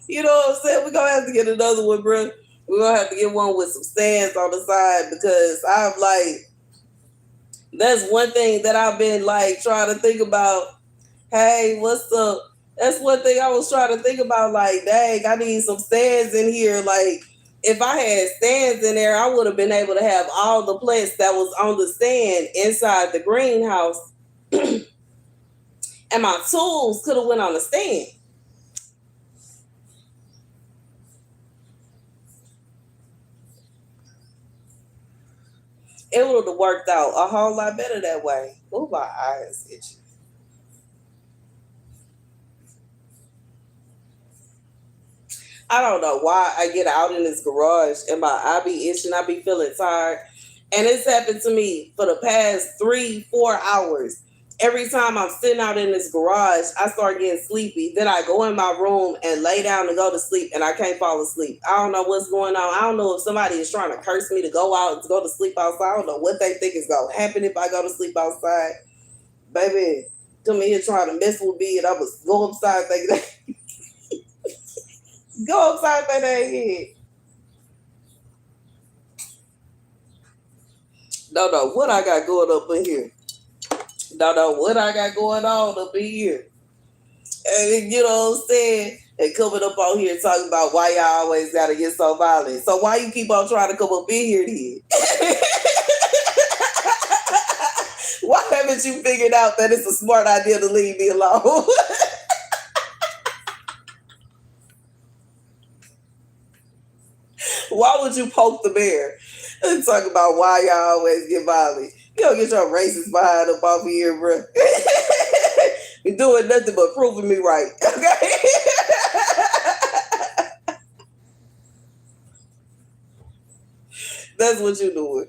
you know what I'm saying? We're gonna have to get another one, bro. We're gonna have to get one with some stands on the side because I'm like, that's one thing that I've been like trying to think about. Hey, what's up? That's one thing I was trying to think about. Like, dang, I need some stands in here. Like, if I had stands in there, I would have been able to have all the plants that was on the stand inside the greenhouse, and my tools could have went on the stand. It would have worked out a whole lot better that way. Oh, my eyes itching. I don't know why I get out in this garage and I be itching, I be feeling tired. And it's happened to me for the past 3-4 hours. Every time I'm sitting out in this garage, I start getting sleepy. Then I go in my room and lay down to go to sleep, and I can't fall asleep. I don't know what's going on. I don't know if somebody is trying to curse me to go out, to go to sleep outside. I don't know what they think is going to happen if I go to sleep outside. Baby, come in here trying to mess with me, and I was go upside thinking that. Go upside that head. Don't know what I got going up in here. Don't know what I got going on up in here. And you know what I'm saying? And coming up on here talking about why y'all always gotta get so violent. So why you keep on trying to come up in here then? Why haven't you figured out that it's a smart idea to leave me alone? Why would you poke the bear and talk about why y'all always get violent? You don't get your racist behind up off of here, bro. You're doing nothing but proving me right. Okay? That's what you're doing.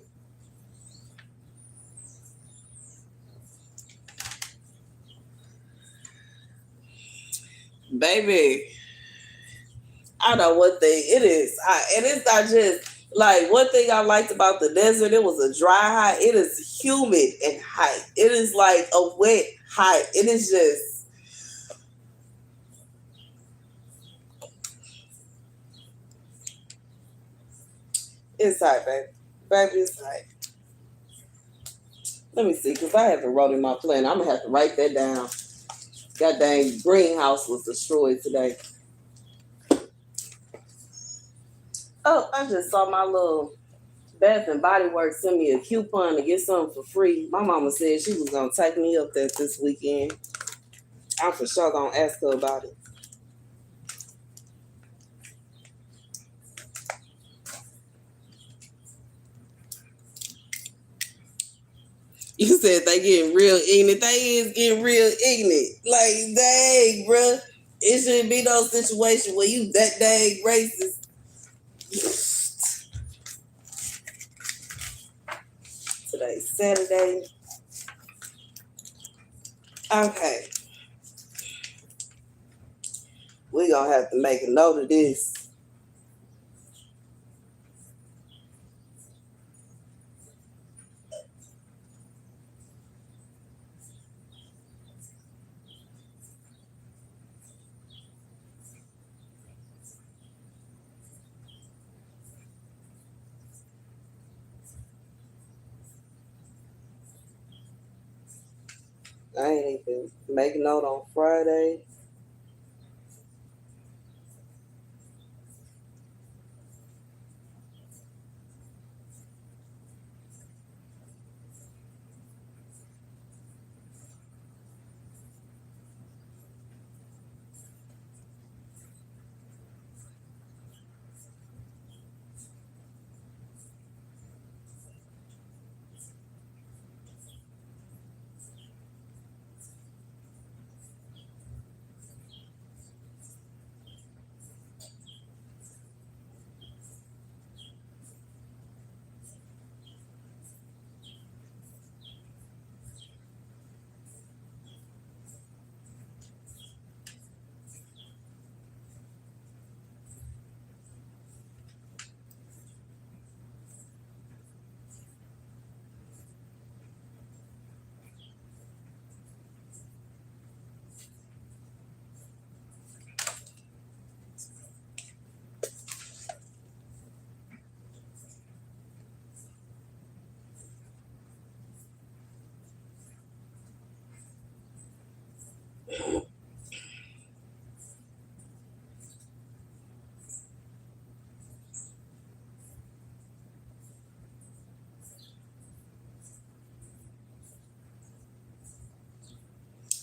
baby, I know one thing it is. And it's not just like one thing I liked about the desert. It was a dry high. It is humid and hot. It is like a wet hot. It is just. It's hot, baby. Baby, it's hot. Let me see, because I haven't wrote in my plan. I'm gonna have to write that down. God dang, greenhouse was destroyed today. Oh, I just saw my little Bath and Body Works send me a coupon to get something for free. My mama said she was gonna take me up there this weekend. I'm for sure gonna ask her about it. You said they getting real ignorant. They is getting real ignorant. Like, dang, bruh. It shouldn't be no situation where you that dang racist. Today's Saturday. Okay. We gonna have to make a note of this. I ain't even make a note on Friday.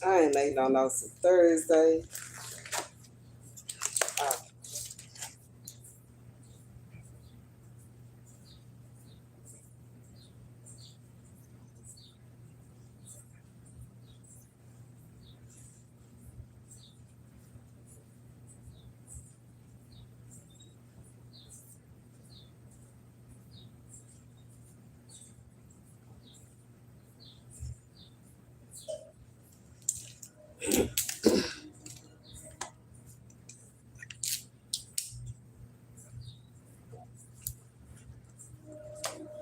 I ain't making no notes for Thursday.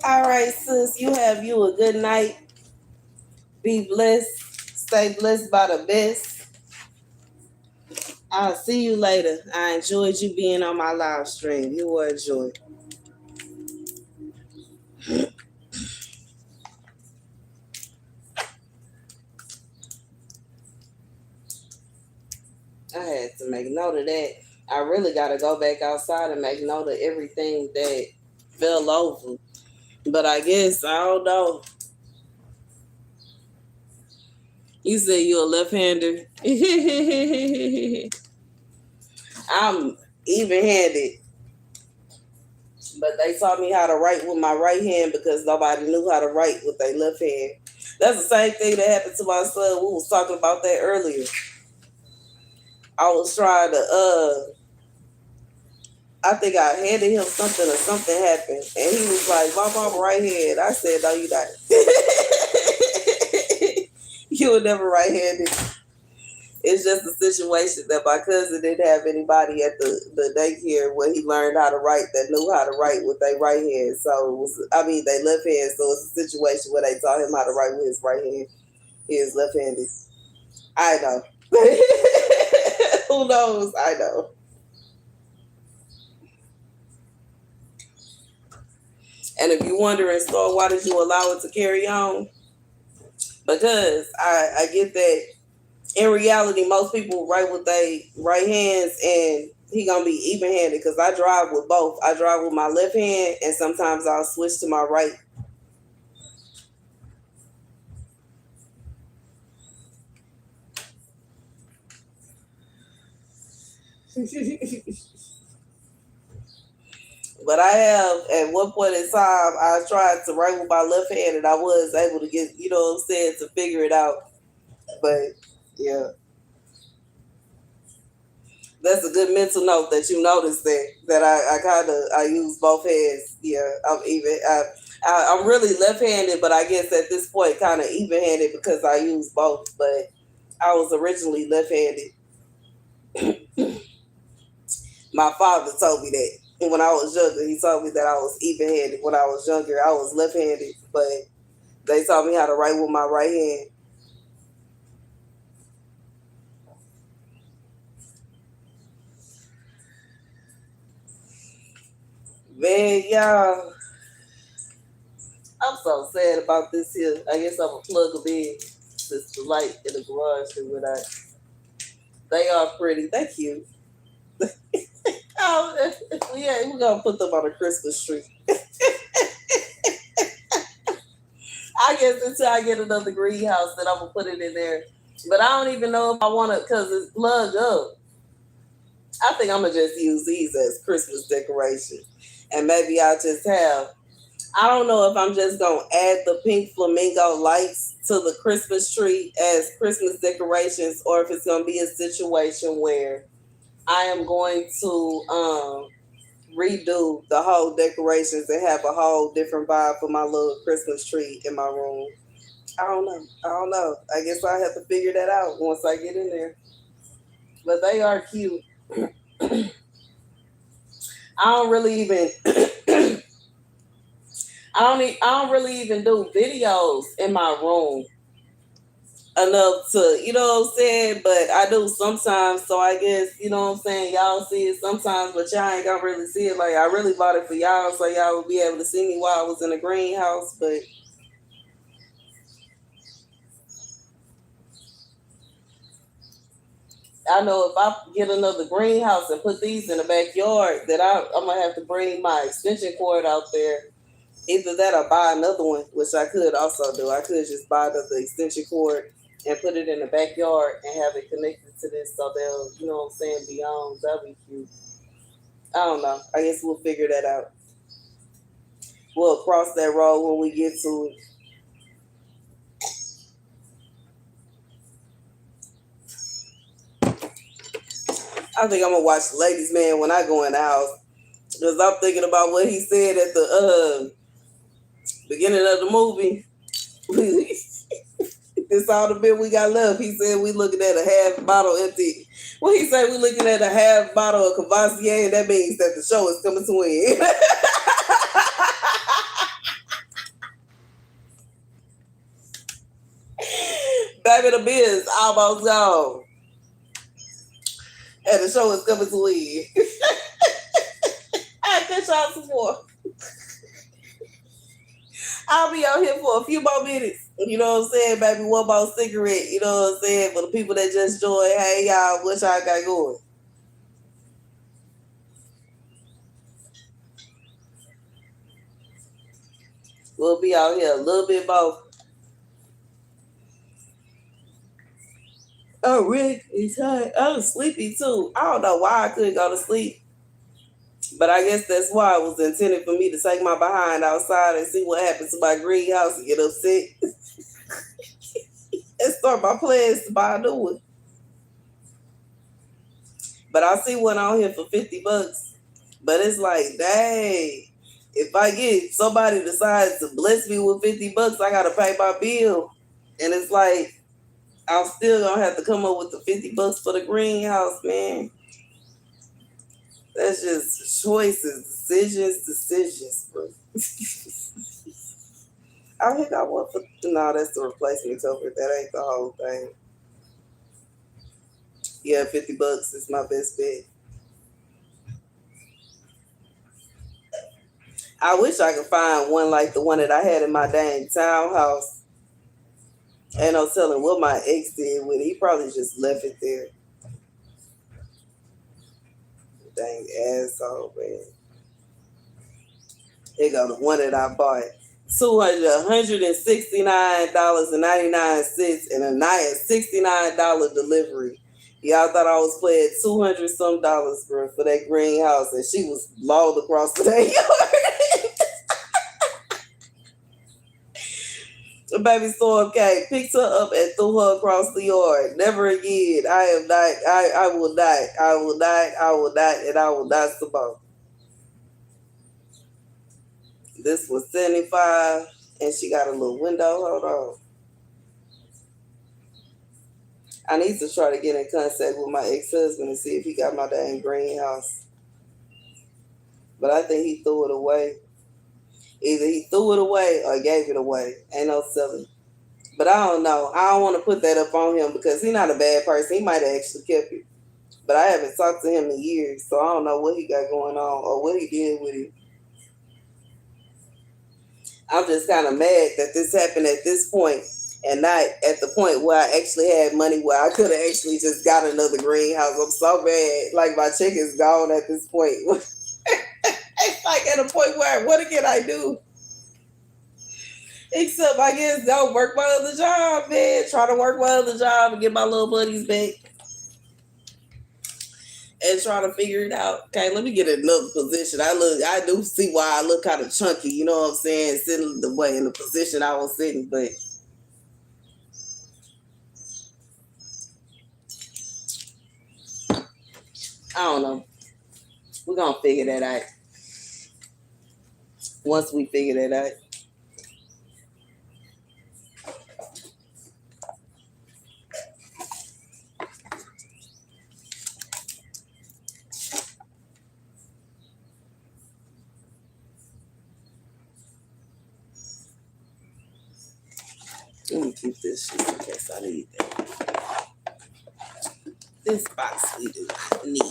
All right, sis. You have you a good night. Be blessed. Stay blessed by the best. I'll see you later. I enjoyed you being on my live stream. You were a joy. I had to make note of that. I really got to go back outside and make note of everything that fell over. But I guess, I don't know. You said you're a left-hander. I'm even-handed. But they taught me how to write with my right hand because nobody knew how to write with their left hand. That's the same thing that happened to my son. We was talking about that earlier. I was trying to, I think I handed him something or something happened. And he was like, my mama right hand. I said, no, you not. You were never right-handed. It's just a situation that my cousin didn't have anybody at the daycare where he learned how to write that knew how to write with their right hand. So it was, they left hand. So it's a situation where they taught him how to write with his right hand. He is left-handed. I know. Who knows? I know. And if you're wondering, Star, why did you allow it to carry on? Because I get that in reality, most people write with their right hands, and he gonna be even-handed. Because I drive with both. I drive with my left hand, and sometimes I'll switch to my right. But I have, at one point in time, I tried to write with my left hand, and I was able to get, to figure it out. But yeah, that's a good mental note that you noticed that I use both hands. Yeah, I'm really left-handed, but I guess at this point kind of even-handed because I use both. But I was originally left-handed. My father told me that. And when I was younger, he told me that I was even-handed. When I was younger, I was left-handed, but they taught me how to write with my right hand. Man, y'all, I'm so sad about this here. I guess I'm gonna plug them in since the light in the garage and went out. They are pretty. They cute. Oh, yeah, we're gonna put them on a Christmas tree. I guess until I get another greenhouse, then I'm gonna put it in there. But I don't even know if I want to, because it's plugged up. I think I'm gonna just use these as Christmas decoration, and maybe I'll just have. I don't know if I'm just gonna add the pink flamingo lights to the Christmas tree as Christmas decorations, or if it's gonna be a situation where I am going to redo the whole decorations and have a whole different vibe for my little Christmas tree in my room. I don't know. I guess I have to figure that out once I get in there. But they are cute. I don't really even I don't really even do videos in my room enough to, you know what I'm saying? But I do sometimes, so I guess, you know what I'm saying, y'all see it sometimes, but y'all ain't gonna really see it. Like, I really bought it for y'all so y'all would be able to see me while I was in the greenhouse, but I know if I get another greenhouse and put these in the backyard, that I'm gonna have to bring my extension cord out there. Either that or buy another one, which I could also do. I could just buy the extension cord and put it in the backyard and have it connected to this so they'll, you know what I'm saying, be on. That'd be cute. I don't know. I guess we'll figure that out. We'll cross that road when we get to it. I think I'm gonna watch the Ladies Man when I go in the house. Because I'm thinking about what he said at the beginning of the movie. It's all the bit we got left. He said we looking at a half bottle empty. Well, he said we looking at a half bottle of Cavassier, and that means that the show is coming to an end. Baby, the beer is almost gone. And the show is coming to an end. I good y'all support. I'll be out here for a few more minutes. You know what I'm saying, baby? One more cigarette. You know what I'm saying? For the people that just joined, hey, y'all, what y'all got going? We'll be out here a little bit more. Oh, Rick, it's hot. I was sleepy too. I don't know why I couldn't go to sleep. But I guess that's why it was intended for me to take my behind outside and see what happens to my greenhouse and get upset. And start my plans to buy a new one. But I see one out here for $50. But it's like, dang, if I get somebody decides to bless me with $50, I gotta pay my bill. And it's like, I'm still gonna have to come up with the $50 for the greenhouse, man. That's just choices, decisions, bro. I think I want for no, that's the replacement cover. That ain't the whole thing. Yeah, $50 is my best bet. I wish I could find one like the one that I had in my dang townhouse. Ain't no telling what my ex did with it. He probably just left it there. Dang asshole, man. Here go the one that I bought. $169.99 and a nice $69 delivery. Y'all thought I was playing 200 some dollars, bro, for that greenhouse, and she was lolled across the yard. The baby storm came, picked her up and threw her across the yard. Never again. I will not, and I will not survive. This was 75, and she got a little window. Hold on. I need to try to get in contact with my ex-husband and see if he got my dang greenhouse. But I think he threw it away. Either he threw it away or gave it away. Ain't no selling. But I don't know. I don't want to put that up on him because he's not a bad person. He might have actually kept it. But I haven't talked to him in years, so I don't know what he got going on or what he did with it. I'm just kind of mad that this happened at this point and not at the point where I actually had money where I could have actually just got another greenhouse. I'm so mad. Like, my check is gone at this point. It's like at a point where, what can I do? Except, I guess, go work my other job, man. Try to work my other job and get my little buddies back. And try to figure it out. Okay, let me get another position. I do see why I look kind of chunky, you know what I'm saying? Sitting the way in the position I was sitting, but I don't know. We're gonna figure that out. Once we figure that out. Let me keep this shit in case I need that. This box we do not need.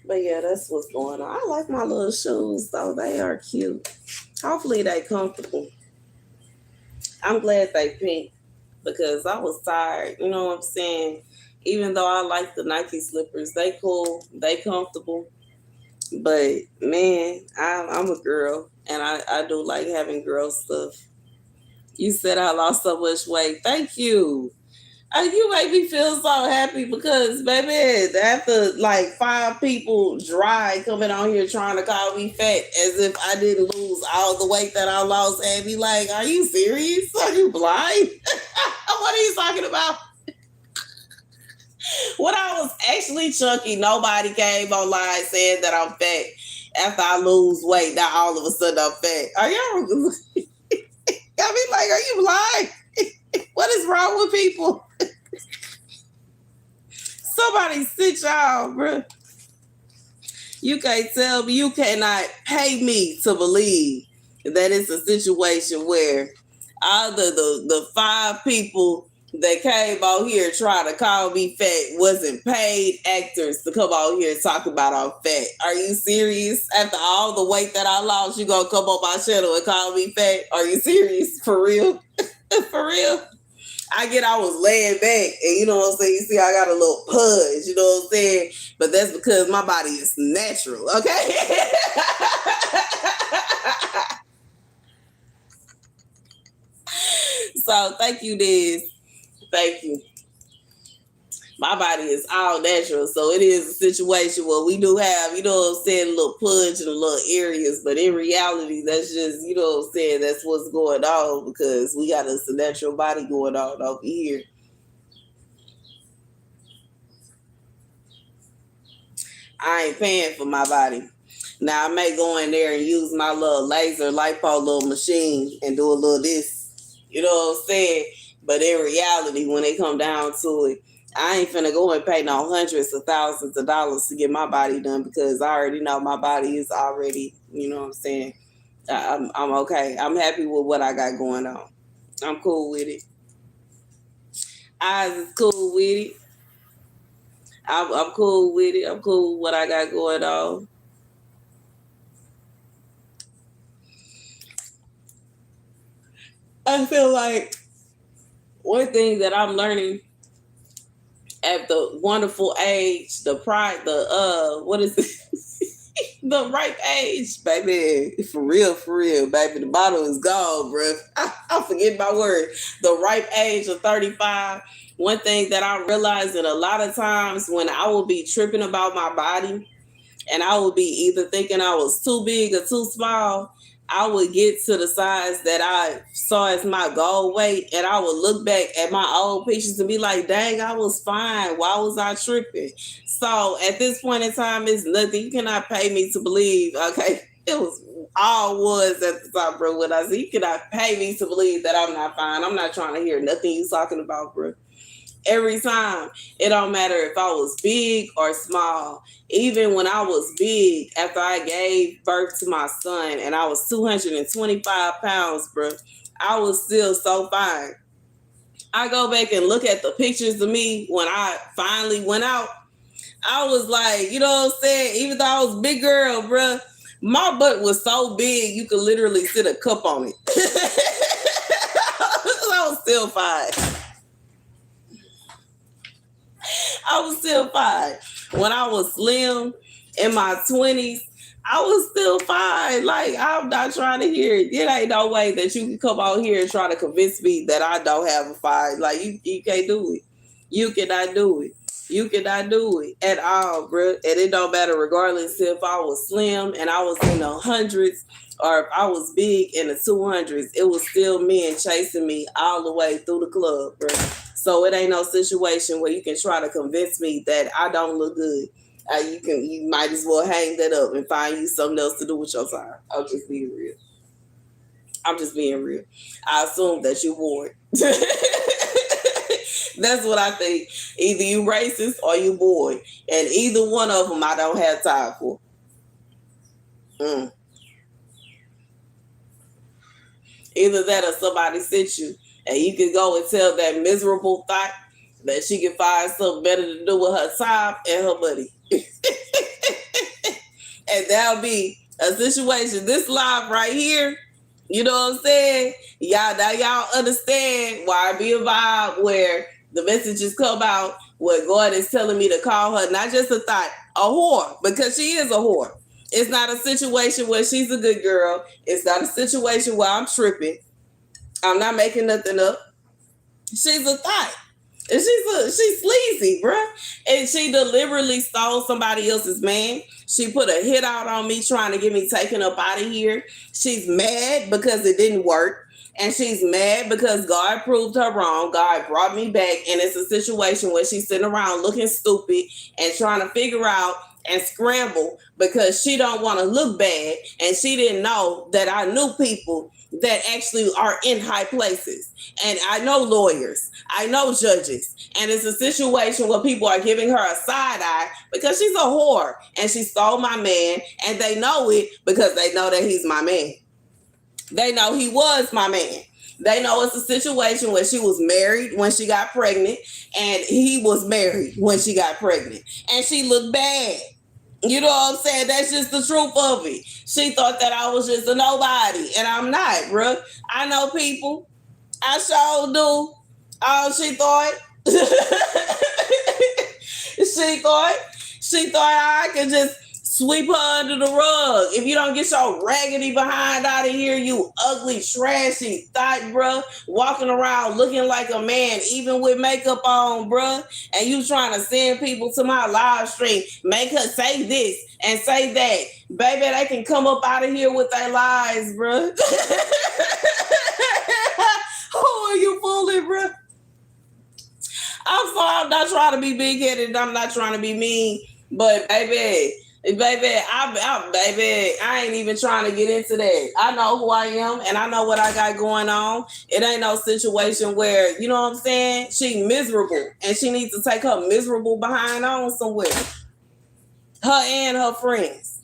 But yeah, that's what's going on. I like my little shoes, though. They are cute. Hopefully they comfortable. I'm glad they pink because I was tired. You know what I'm saying? Even though I like the Nike slippers, they cool, they comfortable. But man, I'm a girl, and I do like having girl stuff. You said I lost so much weight. Thank you. You make me feel so happy because, baby, after like 5 people dry coming on here trying to call me fat as if I didn't lose all the weight that I lost, and be like, are you serious? Are you blind? What are you talking about? When I was actually chunky, nobody came online saying that I'm fat. After I lose weight, now all of a sudden I'm fat. Are y'all? I mean, like, are you blind? What is wrong with people? Somebody sit y'all, bro. You can't tell me, you cannot pay me to believe that it's a situation where all the 5 people that came out here trying to call me fat wasn't paid actors to come out here and talk about I'm fat. Are you serious? After all the weight that I lost, you gonna come on my channel and call me fat? Are you serious? For real? For real? I was laying back and you know what I'm saying? You see, I got a little pudge, you know what I'm saying? But that's because my body is natural, okay? So thank you, Diz. Thank you. My body is all natural, so it is a situation where we do have, you know what I'm saying, a little pudge in the little areas, but in reality, that's just, you know what I'm saying, that's what's going on because we got a natural body going on over here. I ain't paying for my body. Now I may go in there and use my little laser lipo little machine and do a little this. You know what I'm saying? But in reality, when it come down to it, I ain't finna go and pay no hundreds of thousands of dollars to get my body done because I already know my body is already, you know what I'm saying? I'm okay. I'm happy with what I got going on. I'm cool with it. Eyes is cool with it. I'm cool with it. I'm cool with what I got going on. I feel like one thing that I'm learning at the wonderful age, what is it? The ripe age, baby. For real, baby. The bottle is gone, bro. I forget my word. The ripe age of 35. One thing that I'm realizing a lot of times when I will be tripping about my body and I will be either thinking I was too big or too small, I would get to the size that I saw as my goal weight, and I would look back at my old pictures and be like, dang, I was fine. Why was I tripping? So at this point in time, it's nothing. You cannot pay me to believe, okay, it was all was at the top, bro. What I said, you cannot pay me to believe that I'm not fine. I'm not trying to hear nothing you talking about, bro. Every time, it don't matter if I was big or small. Even when I was big, after I gave birth to my son and I was 225 pounds, bro, I was still so fine. I go back and look at the pictures of me when I finally went out. I was like, you know what I'm saying? Even though I was a big girl, bro, my butt was so big you could literally sit a cup on it. I was still fine. I was still fine. When I was slim in my 20s, I was still fine. Like, I'm not trying to hear it. It ain't no way that you can come out here and try to convince me that I don't have a fine. Like, you can't do it. You cannot do it. You cannot do it at all, bro. And it don't matter regardless if I was slim and I was in the hundreds or if I was big in the 200s. It was still men chasing me all the way through the club, bro. So it ain't no situation where you can try to convince me that I don't look good. You might as well hang that up and find you something else to do with your time. I'm just being real. I assume that you wore it. That's what I think. Either you racist or you bored. And either one of them I don't have time for. Either that or somebody sent you. And you can go and tell that miserable thought that she can find something better to do with her time and her money. And that'll be a situation. This live right here, you know what I'm saying? Y'all understand why I be a vibe where the messages come out where God is telling me to call her not just a thought, a whore, because she is a whore. It's not a situation where she's a good girl. It's not a situation where I'm tripping. I'm not making nothing up. She's a thought. And she's sleazy, bruh. And she deliberately stole somebody else's man. She put a hit out on me trying to get me taken up out of here. She's mad because it didn't work. And she's mad because God proved her wrong. God brought me back. And it's a situation where she's sitting around looking stupid and trying to figure out and scramble because she don't want to look bad. And she didn't know that I knew people that actually are in high places. And I know lawyers. I know judges. And it's a situation where people are giving her a side eye because she's a whore and she stole my man. And they know it because they know that he's my man. They know he was my man. They know it's a situation where she was married when she got pregnant and he was married when she got pregnant. And she looked bad. You know what I'm saying? That's just the truth of it. She thought that I was just a nobody, and I'm not, bro. I know people. I sure do. Oh, she thought. She thought I could just sweep her under the rug. If you don't get your raggedy behind out of here, you ugly, trashy thought, bro. Walking around looking like a man, even with makeup on, bro. And you trying to send people to my live stream, make her say this and say that. Baby, they can come up out of here with their lies, bro. Who are you fooling, bro? I'm sorry, I'm not trying to be big-headed. I'm not trying to be mean. But baby, I ain't even trying to get into that. I know who I am and I know what I got going on. It ain't no situation where, you know what I'm saying? She miserable and she needs to take her miserable behind on somewhere. Her and her friends.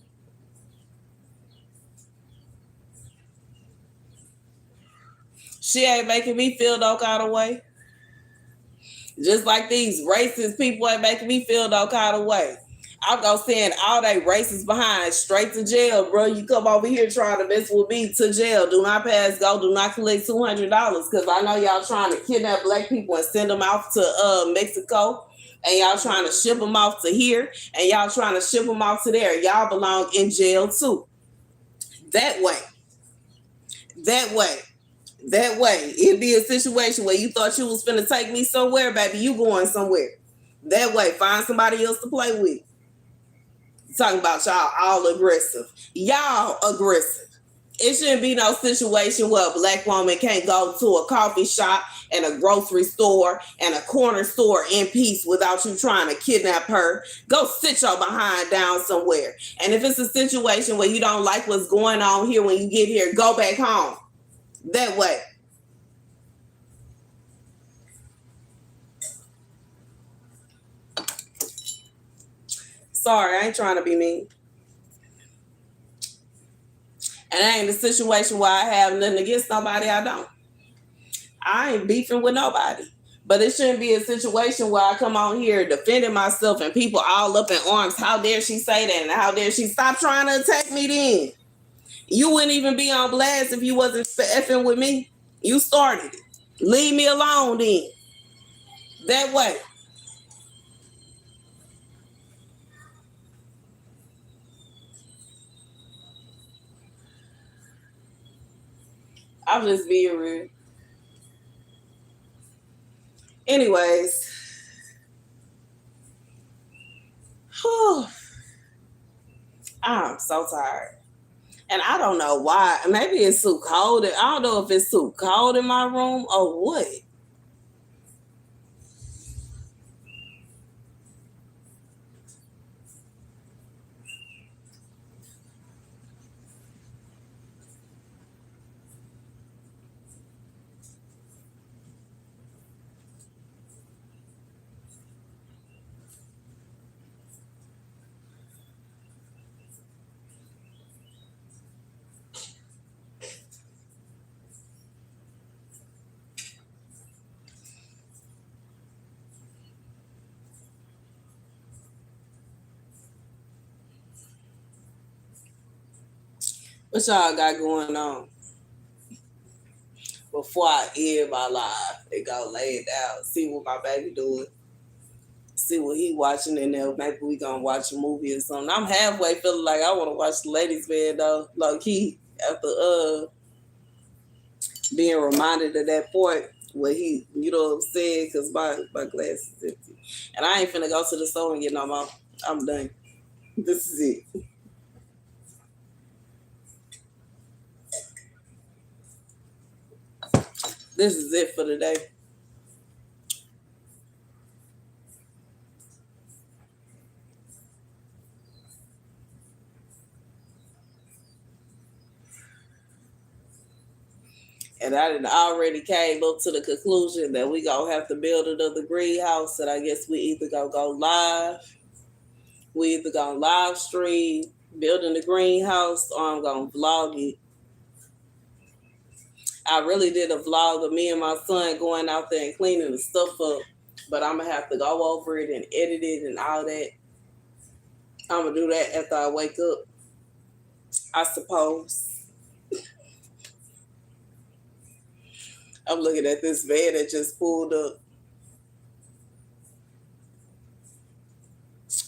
She ain't making me feel no kind of way. Just like these racist people ain't making me feel no kind of way. I'm gonna send all they racists behind straight to jail, bro. You come over here trying to mess with me to jail. Do not pass go. Do not collect $200 because I know y'all trying to kidnap black people and send them off to Mexico, and y'all trying to ship them off to here, and y'all trying to ship them off to there. Y'all belong in jail too. That way, that way. That way, it'd be a situation where you thought you was finna take me somewhere, baby. You going somewhere. That way, find somebody else to play with. Talking about y'all all aggressive. Y'all aggressive. It shouldn't be no situation where a black woman can't go to a coffee shop and a grocery store and a corner store in peace without you trying to kidnap her. Go sit your behind down somewhere. And if it's a situation where you don't like what's going on here when you get here, go back home. That way. Sorry, I ain't trying to be mean. And I ain't a situation where I have nothing against nobody. I don't. I ain't beefing with nobody. But it shouldn't be a situation where I come on here defending myself and people all up in arms. How dare she say that? And how dare she stop trying to attack me then? You wouldn't even be on blast if you wasn't effing with me. You started it. Leave me alone then. That way. I'm just being real. Anyways. Whew, I'm so tired. And I don't know why. Maybe it's too cold. I don't know if it's too cold in my room or what. What y'all got going on? Before I end my life and go lay it down, see what my baby doing, see what he watching, and then maybe we gonna watch a movie or something. I'm halfway feeling like I want to watch the ladies' man though, low key, after being reminded of that point where he, you know what I'm saying, because my glass is empty, and I ain't finna go to the store and get no more. I'm done. This is it. This is it for the day. And I done already came up to the conclusion that we gonna have to build another greenhouse. And I guess we either gonna go live, we either gonna live stream building the greenhouse, or I'm gonna vlog it. I really did a vlog of me and my son going out there and cleaning the stuff up, but I'm gonna have to go over it and edit it and all that. I'm gonna do that after I wake up, I suppose. I'm looking at this van that just pulled up.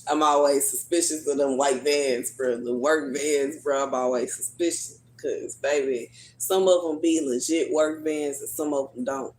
I'm always suspicious of them white vans, bro. The work vans, bro. I'm always suspicious because, baby, some of them be legit work vans and some of them don't.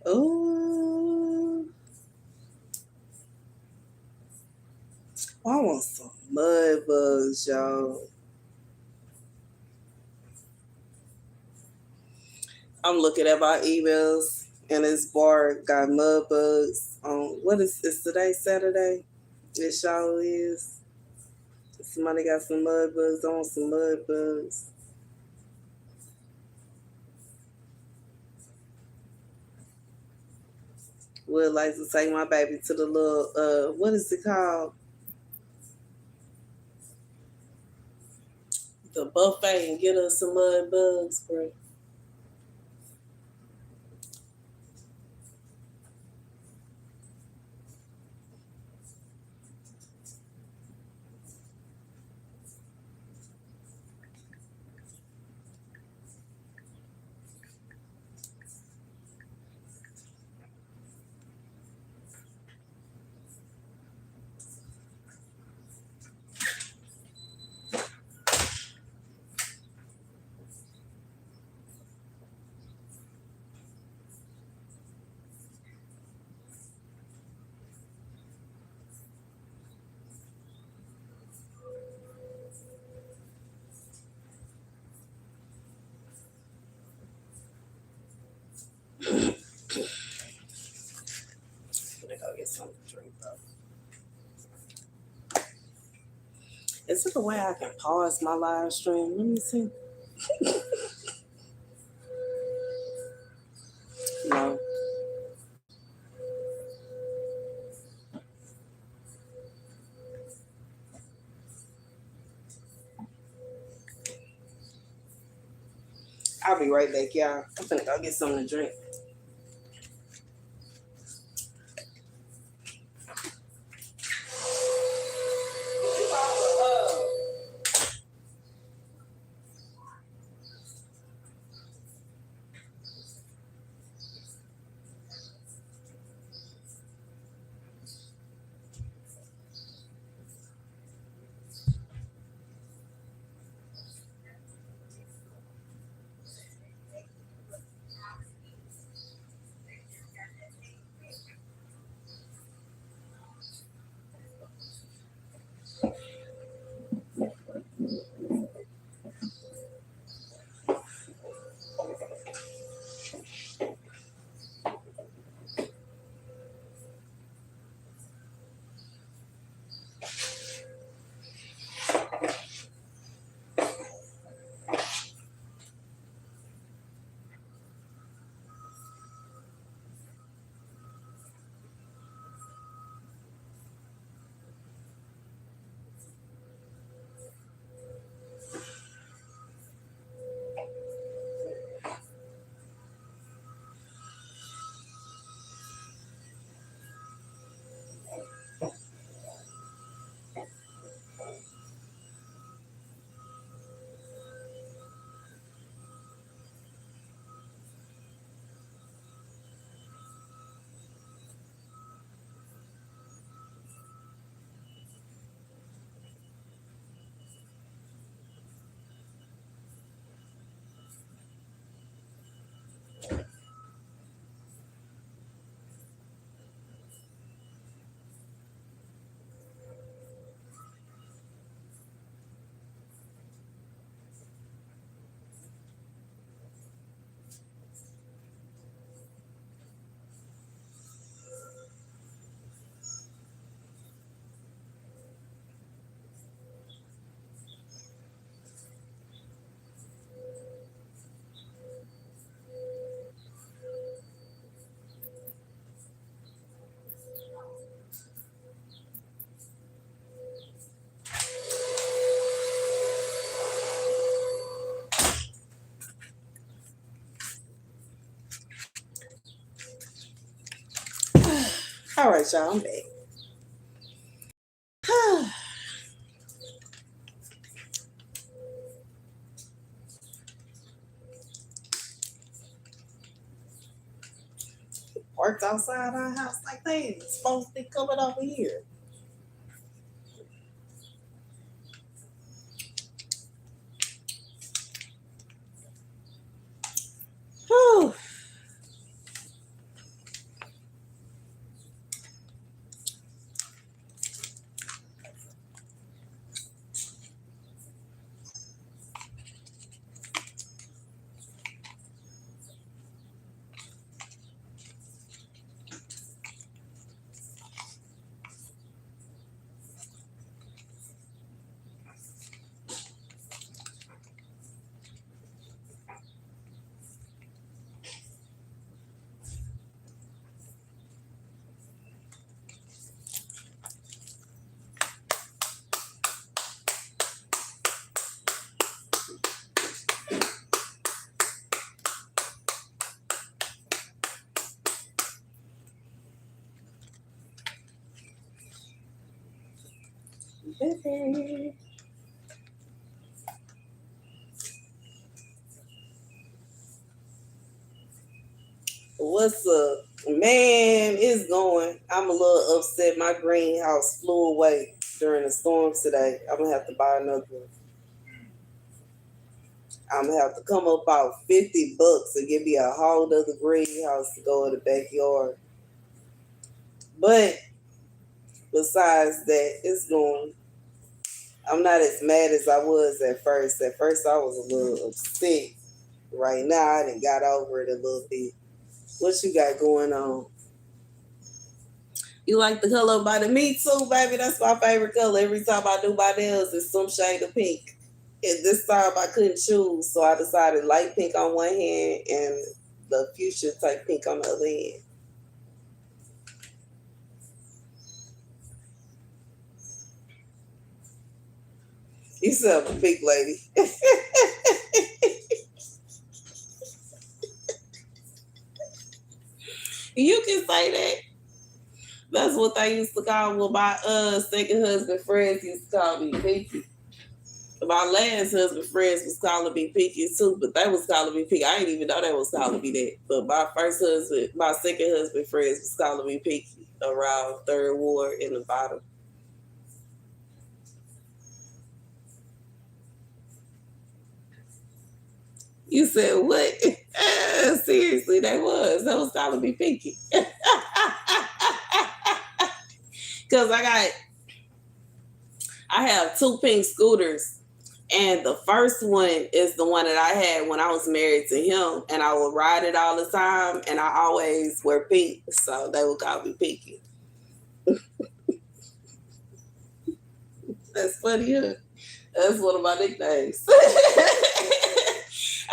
Ooh. I want some mud bugs, y'all. I'm looking at my emails and this bar got mud bugs on what is today, Saturday? It sure is. Somebody got some mud bugs. I want some mud bugs. Would like to take my baby to the little what is it called? The buffet and get us some mud bugs, bro. I'm gonna go get something to drink though. Is it a way I can pause my live stream? Let me see. No. I'll be right back, y'all. I'm gonna go get something to drink. All right, y'all, I'm back. Parked outside our house like they ain't supposed to be coming over here. Whew. What's up? Man, it's going. I'm a little upset. My greenhouse flew away during the storm today. I'm gonna have to buy another one. I'm gonna have to come up about $50 and give me a whole other greenhouse to go in the backyard. But besides that, it's going. I'm not as mad as I was at first. At first, I was a little upset. Right now, I done got over it a little bit. What you got going on? You like the color by the Me Too, baby? That's my favorite color. Every time I do my nails, it's some shade of pink. And this time I couldn't choose, so I decided light pink on one hand and the fuchsia type pink on the other hand. You sound a big lady. You can say that. That's what they used to call. Well, my second husband friends used to call me Pinky. My last husband friends was calling me Pinky too, but they was calling me Pinky. I didn't even know they was calling me that. But my second husband friends was calling me Pinky around Third Ward in the bottom. You said what? Seriously, they was calling me Pinky. Because I have two pink scooters, and the first one is the one that I had when I was married to him, and I would ride it all the time, and I always wear pink, so they would call me Pinky. That's funny, huh? That's one of my nicknames.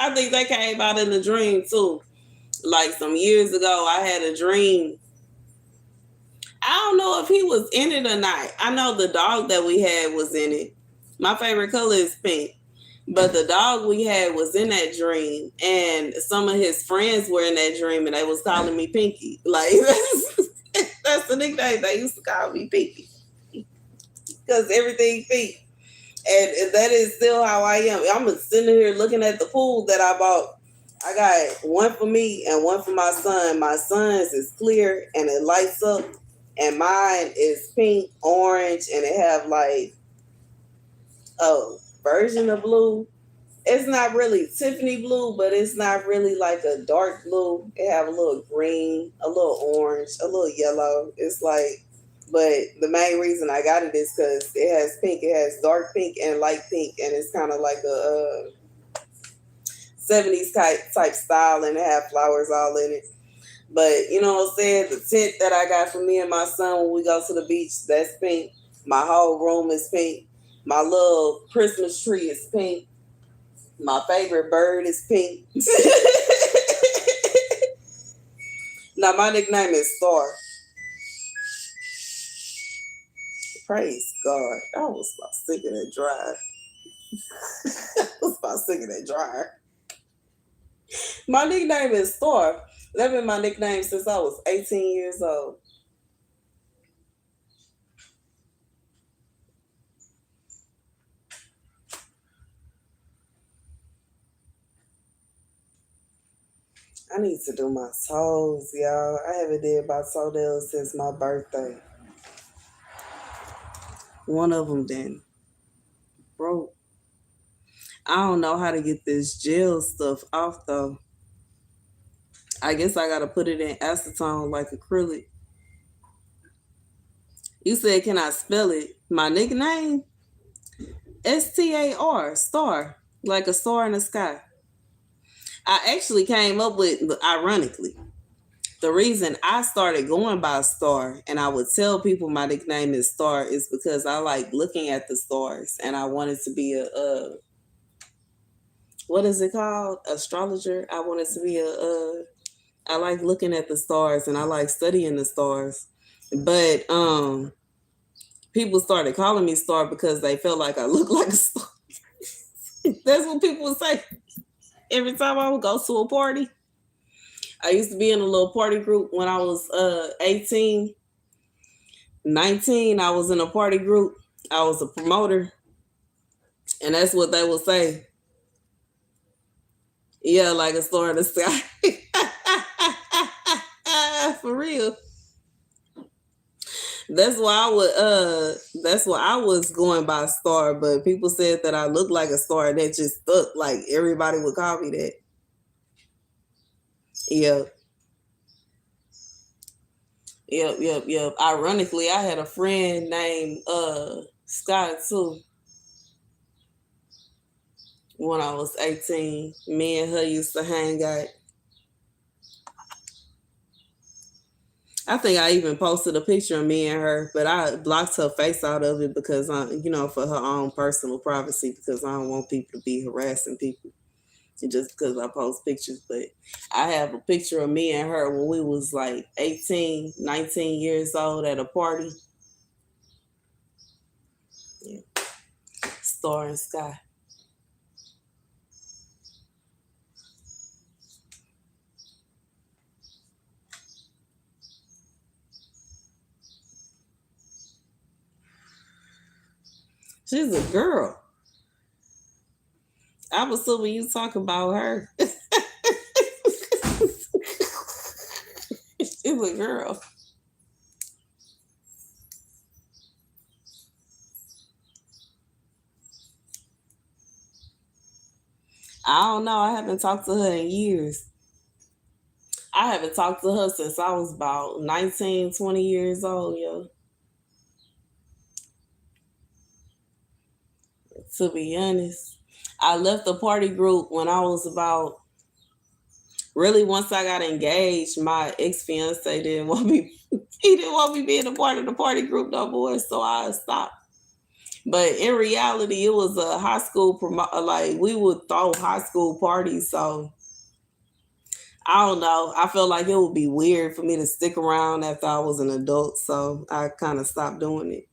I think that came out in a dream too. Like some years ago, I had a dream. I don't know if he was in it or not. I know the dog that we had was in it. My favorite color is pink. But the dog we had was in that dream. And some of his friends were in that dream and they was calling me Pinky. Like, that's the nickname they used to call me, Pinky. Because everything pink. And that is still how I am. I'm sitting here looking at the pool that I bought. I got one for me and one for my son. My son's is clear and it lights up. And mine is pink, orange, and it have like a version of blue. It's not really Tiffany blue, but it's not really like a dark blue. It have a little green, a little orange, a little yellow. It's like, but the main reason I got it is because it has pink. It has dark pink and light pink, and it's kind of like a 70s type style, and it have flowers all in it. But you know what I'm saying? The tent that I got for me and my son when we go to the beach, that's pink. My whole room is pink. My little Christmas tree is pink. My favorite bird is pink. Now my nickname is Star. Praise God. I was about sick of that drive. I was about sick of that drive. My nickname is Star. That's been my nickname since I was 18 years old. I need to do my toes, y'all. I haven't did my toenails since my birthday. One of them then broke. I don't know how to get this gel stuff off though. I guess I gotta put it in acetone like acrylic. You said, can I spell it? My nickname? STAR, star, like a star in the sky. I actually came up with, ironically, the reason I started going by Star and I would tell people my nickname is Star is because I like looking at the stars and I wanted to be a what is it called? Astrologer. I wanted to be I like looking at the stars and I like studying the stars. But people started calling me Star because they felt like I look like a star. That's what people would say. Every time I would go to a party. I used to be in a little party group when I was 18, 19. I was in a party group I was a promoter, and that's what they would say. Yeah, like a star in the sky. For real. That's why I was going by Star, but people said that I looked like a star and that just stuck. Like everybody would call me that. Yep. Yep. Ironically, I had a friend named Scott too. When I was 18. Me and her used to hang out. I think I even posted a picture of me and her, but I blocked her face out of it because for her own personal privacy, because I don't want people to be harassing people just because I post pictures. But I have a picture of me and her when we was like 18, 19 years old at a party. Yeah. Star and sky. She's a girl. I'm assuming you talk about her. She's a girl. I don't know. I haven't talked to her in years. I haven't talked to her since I was about 19, 20 years old, yo. To be honest, I left the party group when I was about, really once I got engaged. My ex-fiance didn't want me, he didn't want me being a part of the party group no more, so I stopped. But in reality, it was a high school, like we would throw high school parties, so I don't know. I felt like it would be weird for me to stick around after I was an adult, so I kind of stopped doing it.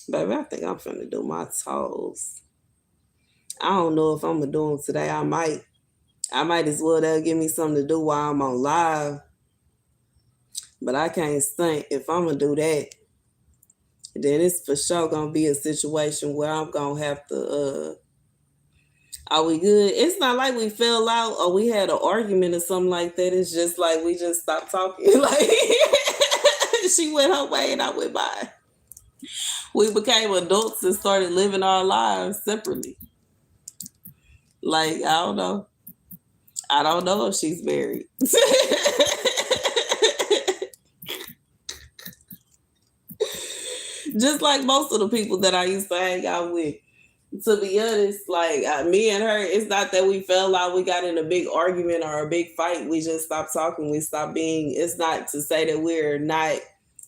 Baby, I think I'm finna do my toes. I don't know if I'm gonna do them today. I might as well. They'll give me something to do while I'm on live. But I can't stunt. If I'm gonna do that, then it's for sure gonna be a situation where I'm gonna have to. Are we good? It's not like we fell out or we had an argument or something like that. It's just like we just stopped talking. Like she went her way and I went by. We became adults and started living our lives separately. Like, I don't know. I don't know if she's married. Just like most of the people that I used to hang out with. To be honest, like me and her, it's not that we fell out, we got in a big argument or a big fight. We just stopped talking. We stopped being, it's not to say that we're not,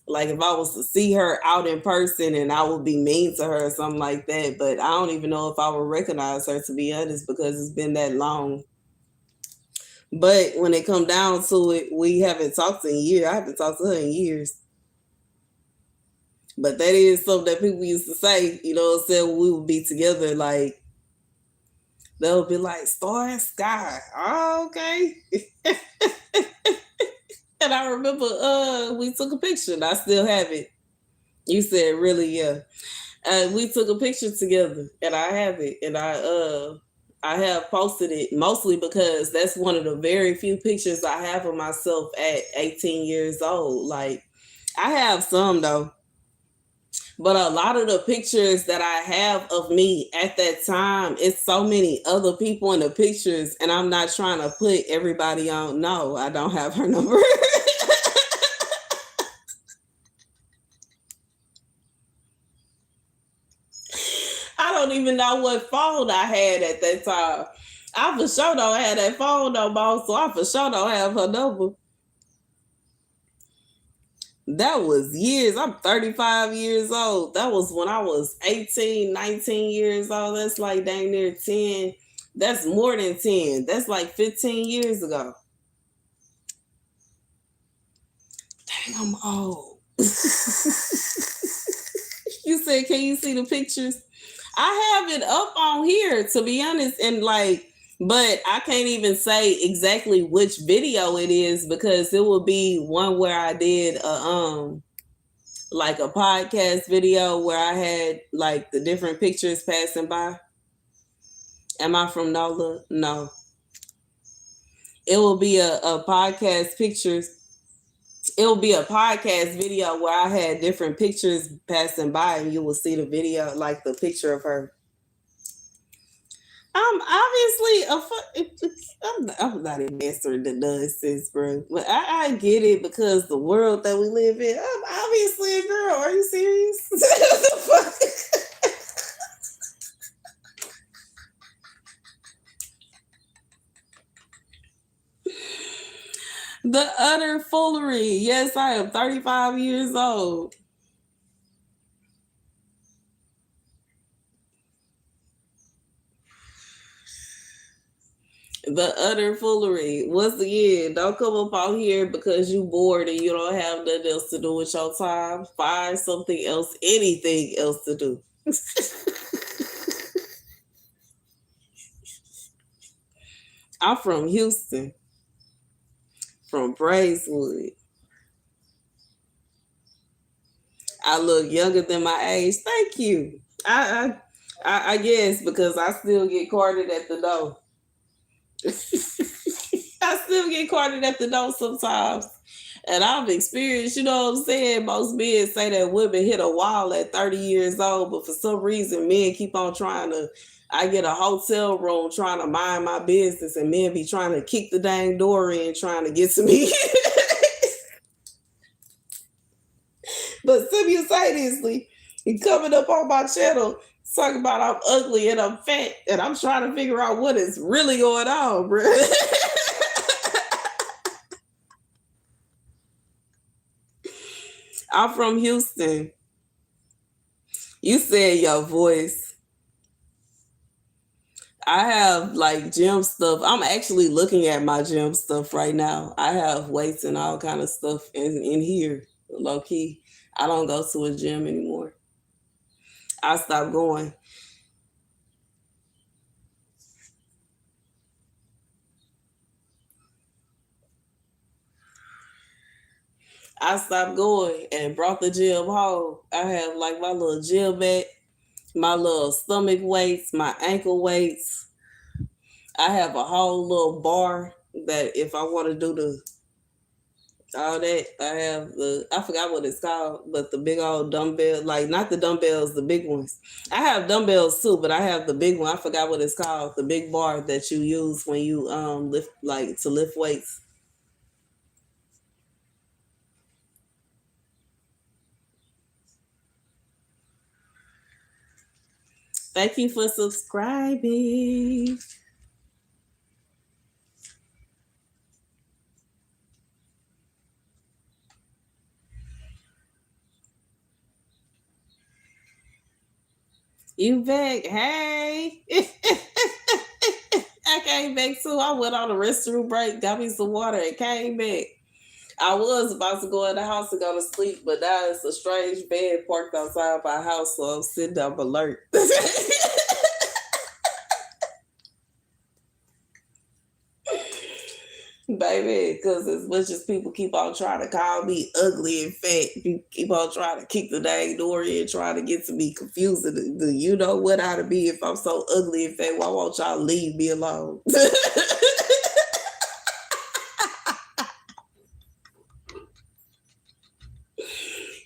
like if I was to see her out in person and I would be mean to her or something like that, but I don't even know if I would recognize her, to be honest, because it's been that long. But when it come down to it, we haven't talked in years. I haven't talked to her in years. But that is something that people used to say, you know what I'm saying, we would be together, like, they'll be like, Star and Sky. Oh, okay. And I remember we took a picture and I still have it. You said, really, yeah. We took a picture together and I have it. And I have posted it mostly because that's one of the very few pictures I have of myself at 18 years old. Like, I have some though. But a lot of the pictures that I have of me at that time, it's so many other people in the pictures, and I'm not trying to put everybody on. No, I don't have her number. I don't even know what phone I had at that time. I for sure don't have that phone no more, so I for sure don't have her number. That was years. I'm 35 years old. That was when I was 18, 19 years old. That's like dang near 10. That's more than 10. That's like 15 years ago. Dang, I'm old. You said, can you see the pictures? I have it up on here, to be honest, and like, but I can't even say exactly which video it is because it will be one where I did like a podcast video where I had like the different pictures passing by? Am I from NOLA? No. It will be a podcast pictures. It will be a podcast video where I had different pictures passing by, and you will see the video, like the picture of her. I'm obviously I'm not even answering the nonsense, bro. But I get it because the world that we live in. I'm obviously a girl. Are you serious? The utter foolery. Yes, I am 35 years old. The utter foolery. Once again, don't come up out here because you bored and you don't have nothing else to do with your time. Find something else, anything else to do. I'm from Houston, from Braeswood. I look younger than my age. Thank you. I guess because I still get carded at the door. I still get carded at the door sometimes. And I've experienced, you know what I'm saying? Most men say that women hit a wall at 30 years old, but for some reason, men keep on trying to. I get a hotel room trying to mind my business, and men be trying to kick the dang door in, trying to get to me. But simultaneously, he coming up on my channel talking about I'm ugly and I'm fat, and I'm trying to figure out what is really going on, bro. I'm from Houston. You said your voice. I have like gym stuff. I'm actually looking at my gym stuff right now. I have weights and all kind of stuff in here, low key. I don't go to a gym anymore. I stopped going. I stopped going and brought the gym home. I have like my little gym mat, my little stomach weights, my ankle weights. I have a whole little bar that if I want to do all that, I have I forgot what it's called, but the big old dumbbell, like not the dumbbells, the big ones. I have dumbbells too, but I have the big one. I forgot what it's called, the big bar that you use when you lift, like to lift weights. Thank you for subscribing. You back? Hey. I came back too. I went on a restroom break, got me some water, and came back. I was about to go in the house and go to sleep, but now it's a strange bed parked outside my house, so I'm sitting up alert. Baby, because as much as people keep on trying to call me ugly and fat, you keep on trying to kick the dang door in, trying to get to me confused. Do you know what I'd be if I'm so ugly and fat? Why won't y'all leave me alone?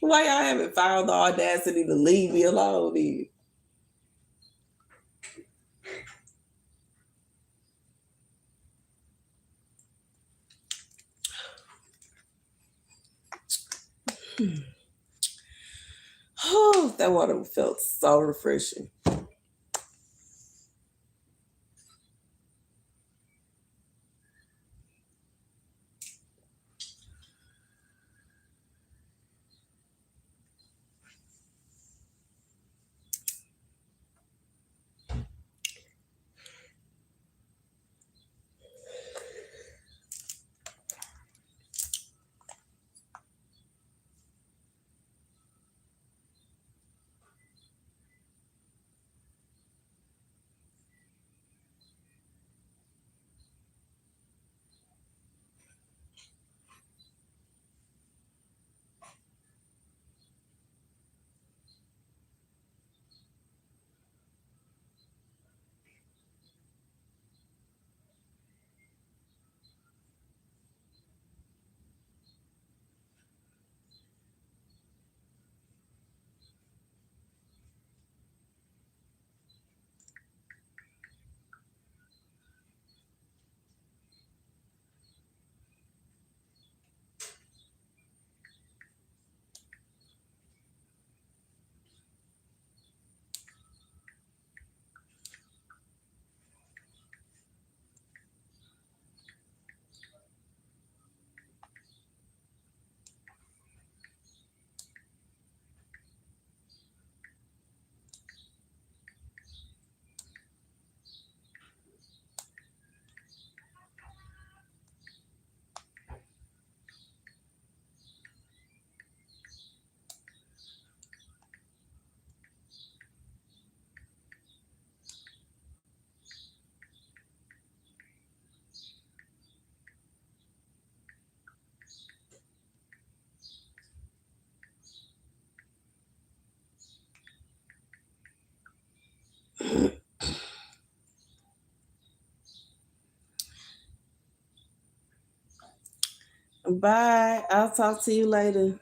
Why y'all haven't found the audacity to leave me alone then? Oh, that water felt so refreshing. Bye. I'll talk to you later.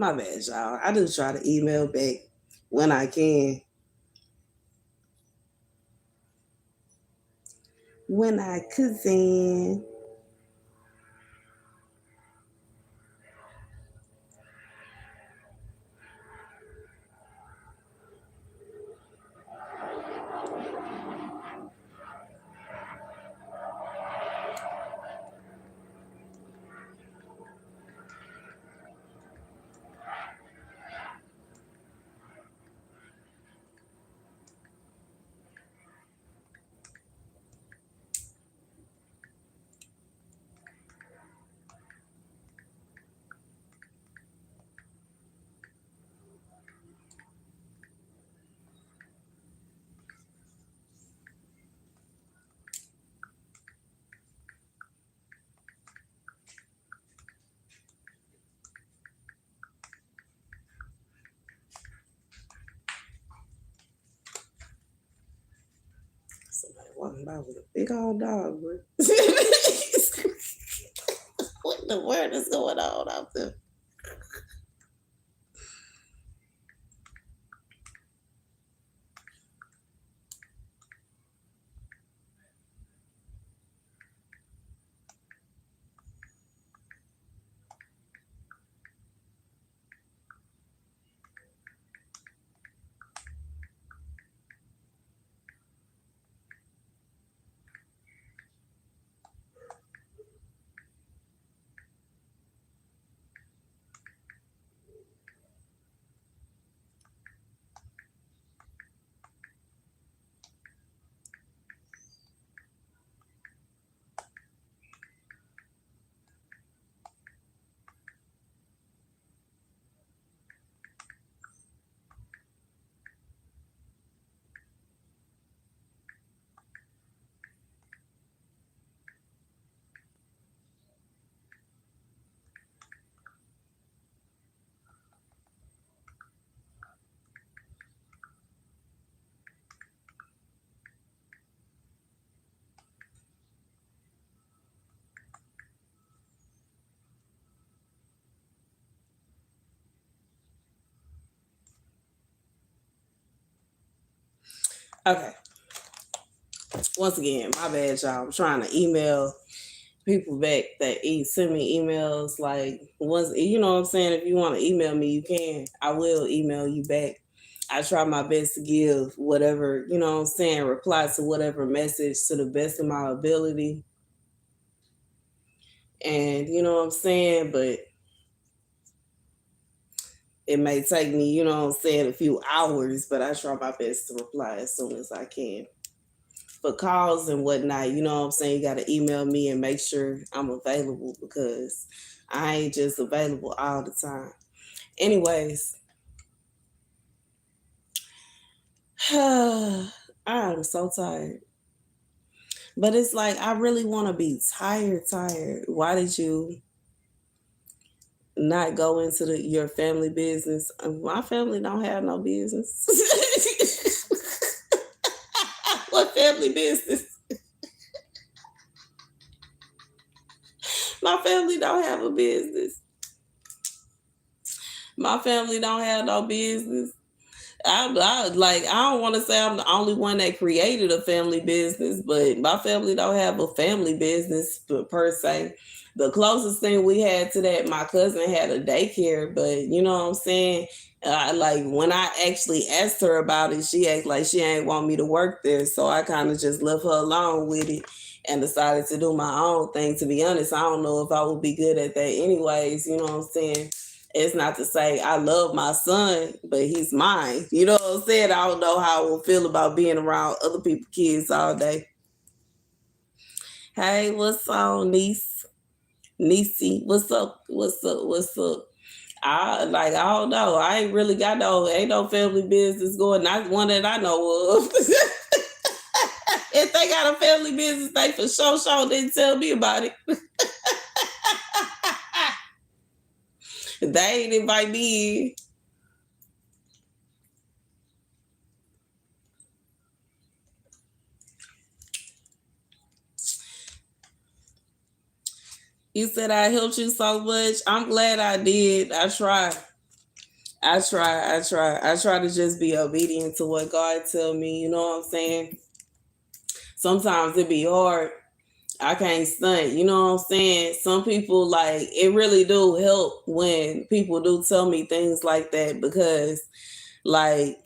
My bad, y'all. I just try to email back when I can. When I can. Somebody walking by with a big old dog, bro. What in the world is going on out there? Okay. Once again, my bad, y'all. I'm trying to email people back that send me emails. Like, once, you know what I'm saying? If you want to email me, you can. I will email you back. I try my best to give whatever, you know what I'm saying, reply to whatever message to the best of my ability. And you know what I'm saying? But it may take me, you know what I'm saying, a few hours, but I try my best to reply as soon as I can. For calls and whatnot, you know what I'm saying, you got to email me and make sure I'm available, because I ain't just available all the time. Anyways, I'm so tired. But it's like, I really want to be tired. Why did you not go into your family business? My family don't have no business. What family business? My family don't have a business. My family don't have no business. I don't want to say I'm the only one that created a family business, but my family don't have a family business per se. The closest thing we had to that, my cousin had a daycare, but you know what I'm saying? Like when I actually asked her about it, she acted like she ain't want me to work there. So I kind of just left her alone with it and decided to do my own thing. To be honest, I don't know if I would be good at that anyways, you know what I'm saying? It's not to say I love my son, but he's mine. You know what I'm saying? I don't know how I will feel about being around other people's kids all day. Hey, what's on, niece? Niecey, what's up? What's up? What's up? I don't know. I ain't really got ain't no family business going. Not one that I know of. If they got a family business, they for sure didn't tell me about it. They ain't invite me in. You said I helped you so much. I'm glad I did. I try to just be obedient to what God tell me. You know what I'm saying? Sometimes it be hard. I can't stunt. You know what I'm saying? Some people, like, it really do help when people do tell me things like that, because like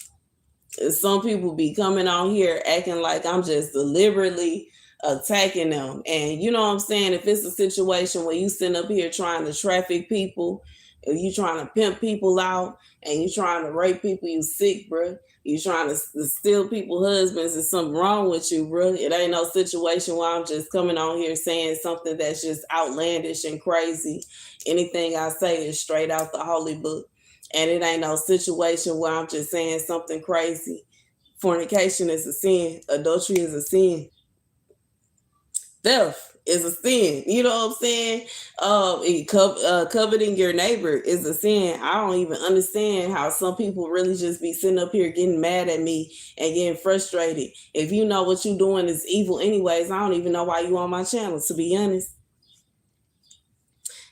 some people be coming out here acting like I'm just deliberately attacking them. And you know what I'm saying? If it's a situation where you sitting up here trying to traffic people, if you trying to pimp people out and you trying to rape people, you sick, bro. You trying to steal people's husbands, there's something wrong with you, bro. It ain't no situation where I'm just coming on here saying something that's just outlandish and crazy. Anything I say is straight out the holy book. And it ain't no situation where I'm just saying something crazy. Fornication is a sin. Adultery is a sin. Theft is a sin. You know what I'm saying? Coveting your neighbor is a sin. I don't even understand how some people really just be sitting up here getting mad at me and getting frustrated. If you know what you're doing is evil anyways, I don't even know why you on my channel, to be honest.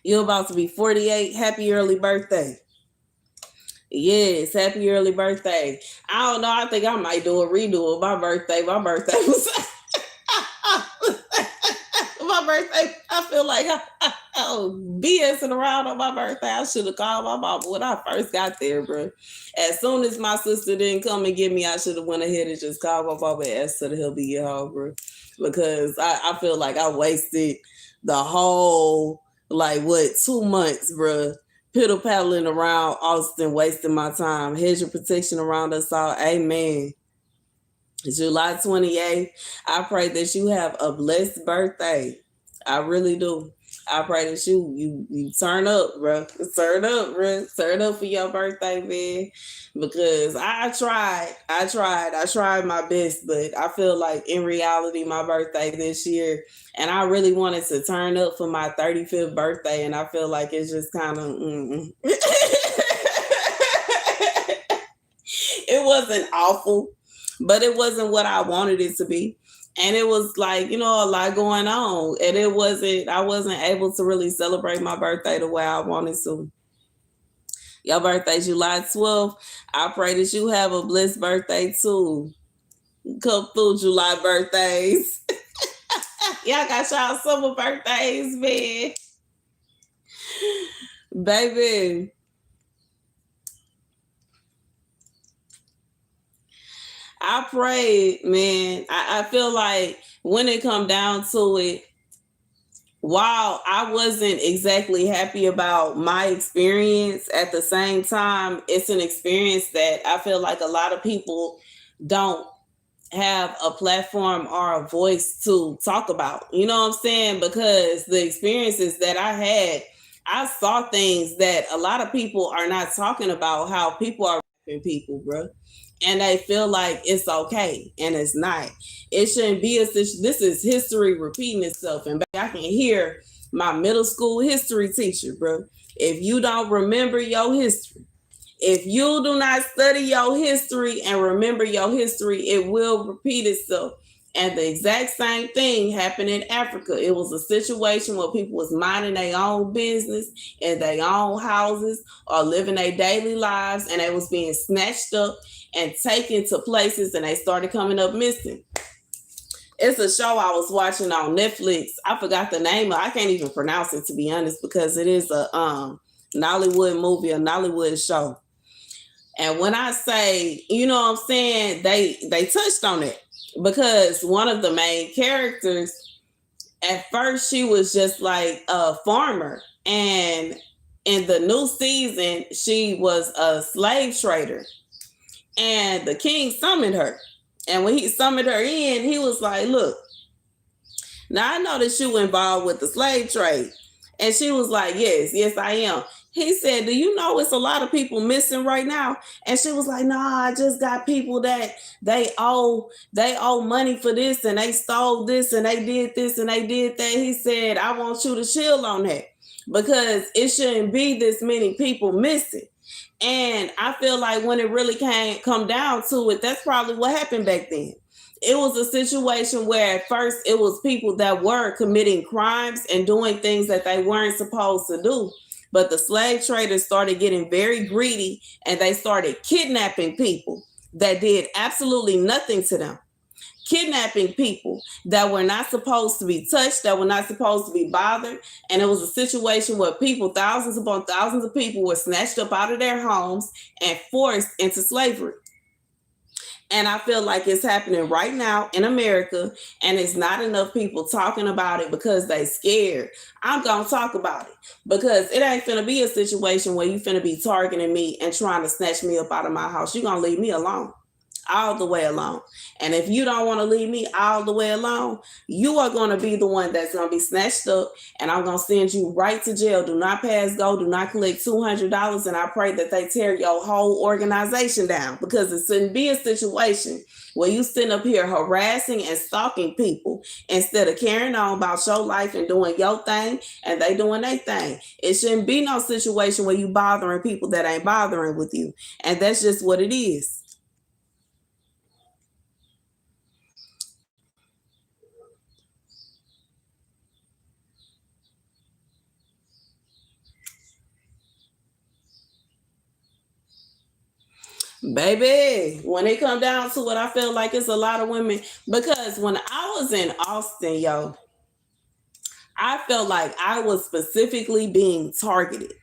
You're about to be 48. Happy early birthday. Yes, happy early birthday. I don't know. I think I might do a redo of my birthday. My birthday was my birthday. I feel like I BSing around on my birthday. I should have called my mom when I first got there, bro. As soon as my sister didn't come and get me, I should have went ahead and just called my mom and asked her to help me get home, bro. Because I feel like I wasted the whole 2 months, bro. Piddle paddling around Austin, wasting my time. Hedge of protection around us all. Amen. July 28th. I pray that you have a blessed birthday. I really do. I pray that you turn up, bro. Turn up, bro. Turn up for your birthday, man. Because I tried my best, but I feel like in reality, my birthday this year, and I really wanted to turn up for my 35th birthday, and I feel like it's just kind of it wasn't awful, but it wasn't what I wanted it to be. And it was a lot going on. And I wasn't able to really celebrate my birthday the way I wanted to. Your birthday, July 12th. I pray that you have a blessed birthday too. Come through, July birthdays. Y'all got y'all summer birthdays, man. Baby. I prayed, man. I feel like when it come down to it, while I wasn't exactly happy about my experience, at the same time, it's an experience that I feel like a lot of people don't have a platform or a voice to talk about. You know what I'm saying? Because the experiences that I had, I saw things that a lot of people are not talking about, how people are raping people, bro. And they feel like it's okay, and it's not. It shouldn't be. This is history repeating itself. And I can hear my middle school history teacher, bro. If you don't remember your history, if you do not study your history and remember your history, it will repeat itself. And the exact same thing happened in Africa. It was a situation where people was minding their own business in their own houses or living their daily lives, and they was being snatched up and taken to places, and they started coming up missing. It's a show I was watching on Netflix. I forgot the name of it. I can't even pronounce it, to be honest, because it is a Nollywood movie, a Nollywood show. And when I say, you know what I'm saying, they touched on it, because one of the main characters, at first she was just like a farmer, and in the new season she was a slave trader, and the king summoned her. And when he summoned her in, he was like, look, now I know that you involved with the slave trade. And she was like, yes, I am. He said, do you know it's a lot of people missing right now? And she was like, nah, I just got people that they owe money for this, and they stole this, and they did this, and they did that. He said, I want you to chill on that, because it shouldn't be this many people missing. And I feel like when it really come down to it, that's probably what happened back then. It was a situation where at first it was people that were committing crimes and doing things that they weren't supposed to do. But the slave traders started getting very greedy, and they started kidnapping people that did absolutely nothing to them. Kidnapping people that were not supposed to be touched, that were not supposed to be bothered. And it was a situation where people, thousands upon thousands of people, were snatched up out of their homes and forced into slavery. And I feel like it's happening right now in America, and it's not enough people talking about it because they scared. I'm going to talk about it, because it ain't finna be a situation where you finna be targeting me and trying to snatch me up out of my house. You're going to leave me alone. All the way alone. And if you don't want to leave me all the way alone, you are going to be the one that's going to be snatched up, and I'm going to send you right to jail. Do not pass go. Do not collect $200. And I pray that they tear your whole organization down, because it shouldn't be a situation where you sitting up here harassing and stalking people instead of carrying on about your life and doing your thing and they doing their thing. It shouldn't be no situation where you bothering people that ain't bothering with you. And that's just what it is. Baby, when it come down to it, I feel like it's a lot of women, because when I was in Austin, yo, I felt like I was specifically being targeted.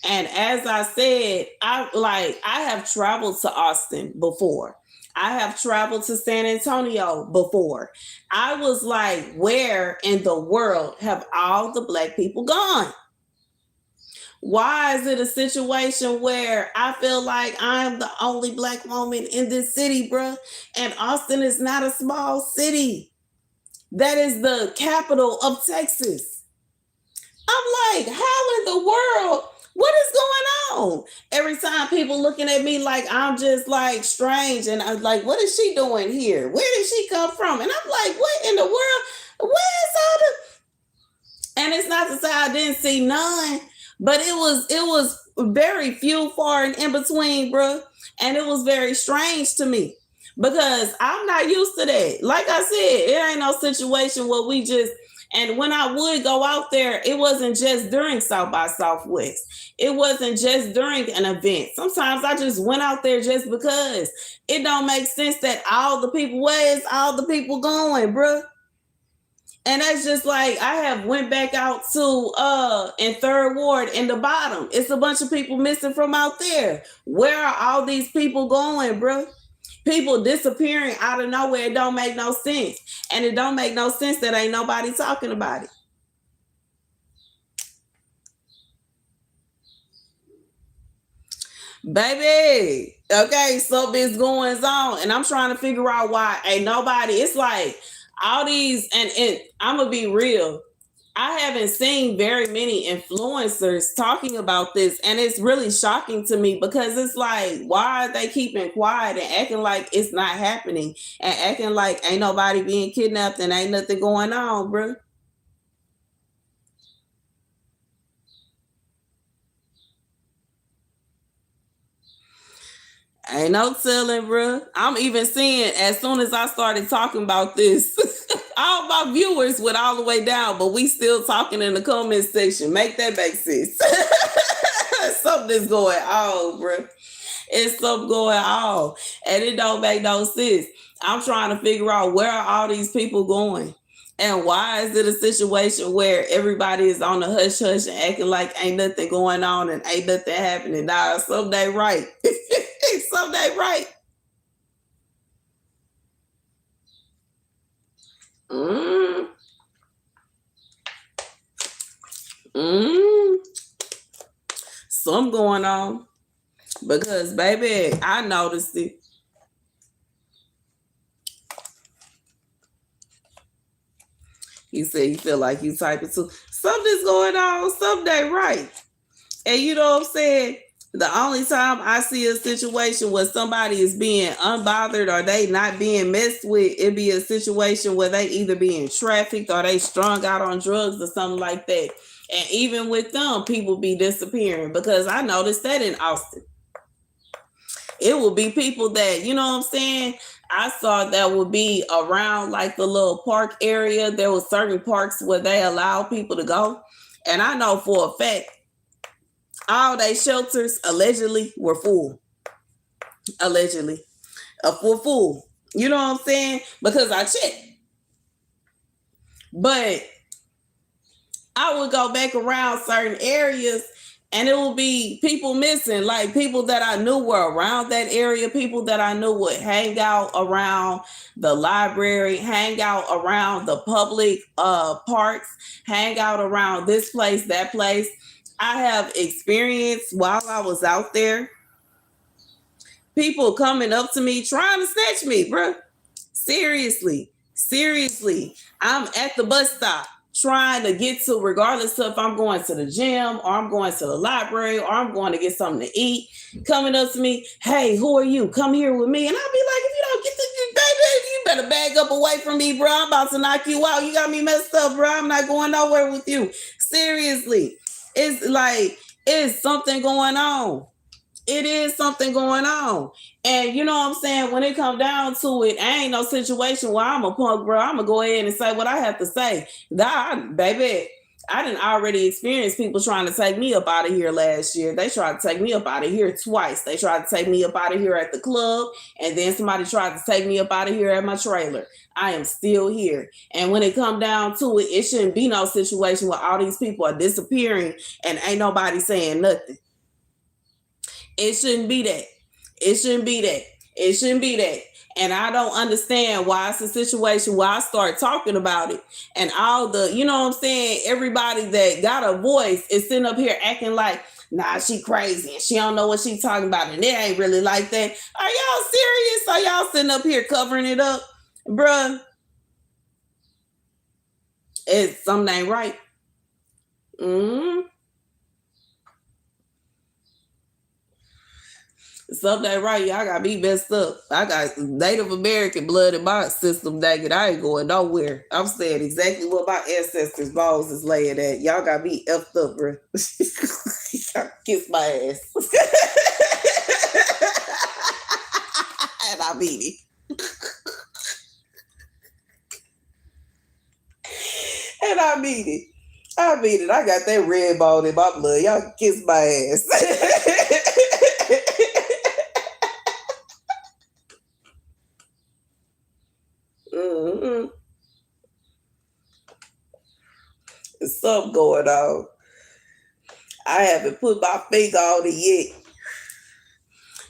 And as I said, I have traveled to Austin before. I have traveled to San Antonio before. I was like, where in the world have all the black people gone? Why is it a situation where I feel like I'm the only black woman in this city, bruh? And Austin is not a small city. That is the capital of Texas. I'm like, how in the world? What is going on? Every time people looking at me like I'm just like strange, and I'm like, what is she doing here? Where did she come from? And I'm like, what in the world? Where is all the? And it's not to say I didn't see none, but it was very few, far and in between, bro. And it was very strange to me, because I'm not used to that. Like I said, it ain't no situation where we just. And when I would go out there, it wasn't just during South by Southwest. It wasn't just during an event. Sometimes I just went out there just because. It don't make sense that all the people, where is all the people going, bro? And that's just like, I have went back out to in Third Ward in the bottom. It's a bunch of people missing from out there. Where are all these people going, bro? People disappearing out of nowhere. It don't make no sense. And it don't make no sense that ain't nobody talking about it. Baby, okay, something's going on. And I'm trying to figure out why ain't nobody. It's like all these, and I'm going to be real. I haven't seen very many influencers talking about this, and it's really shocking to me, because it's like, why are they keeping quiet and acting like it's not happening, and acting like ain't nobody being kidnapped and ain't nothing going on, bro? Ain't no telling, bro. I'm even seeing as soon as I started talking about this, all my viewers went all the way down, but we still talking in the comment section. Make that make sense. Something's going on, bro. It's something going on, and it don't make no sense. I'm trying to figure out where are all these people going, and why is it a situation where everybody is on the hush hush and acting like ain't nothing going on and ain't nothing happening? Nah, someday right. Someday right. Mm. Mm. Something going on. Because, baby, I noticed it. You said you feel like you typing too. Something's going on. Someday right. And you know what I'm saying? The only time I see a situation where somebody is being unbothered or they not being messed with, it be a situation where they either being trafficked or they strung out on drugs or something like that. And even with them, people be disappearing, because I noticed that in Austin. It will be people that, you know what I'm saying, I saw that would be around like the little park area. There were certain parks where they allow people to go. And I know for a fact, all they shelters allegedly were full. Allegedly. Were full. You know what I'm saying? Because I checked. But I would go back around certain areas and it will be people missing, like people that I knew were around that area, people that I knew would hang out around the library, hang out around the public parks, hang out around this place, that place. I have experienced while I was out there, people coming up to me trying to snatch me, bro. Seriously. I'm at the bus stop trying to get to, regardless of if I'm going to the gym or I'm going to the library or I'm going to get something to eat, coming up to me, hey, who are you? Come here with me. And I'll be like, if you don't get the baby, you better bag up away from me, bro. I'm about to knock you out. You got me messed up, bro. I'm not going nowhere with you. Seriously. It's like, it's something going on. It is something going on. And you know what I'm saying? When it comes down to it, I ain't no situation where I'm a punk, bro. I'm going to go ahead and say what I have to say. Baby, I didn't already experience people trying to take me up out of here last year. They tried to take me up out of here twice. They tried to take me up out of here at the club, and then somebody tried to take me up out of here at my trailer. I am still here. And when it comes down to it, it shouldn't be no situation where all these people are disappearing and ain't nobody saying nothing. It shouldn't be that. It shouldn't be that. It shouldn't be that. And I don't understand why it's a situation where I start talking about it and all the, you know what I'm saying, everybody that got a voice is sitting up here acting like, nah, she crazy and she don't know what she talking about and it ain't really like that. Are y'all serious? Are y'all sitting up here covering it up? Bruh, it's something ain't right. Mm-hmm. Something right, y'all got me messed up. I got Native American blood in my system, dang it. I ain't going nowhere. I'm saying exactly what my ancestors' balls is laying at. Y'all got me effed up, bro. Kiss my ass. And I mean it. And I mean it. I mean it. I got that red ball in my blood. Y'all can kiss my ass. Mm-hmm. There's something going on. I haven't put my finger on it yet.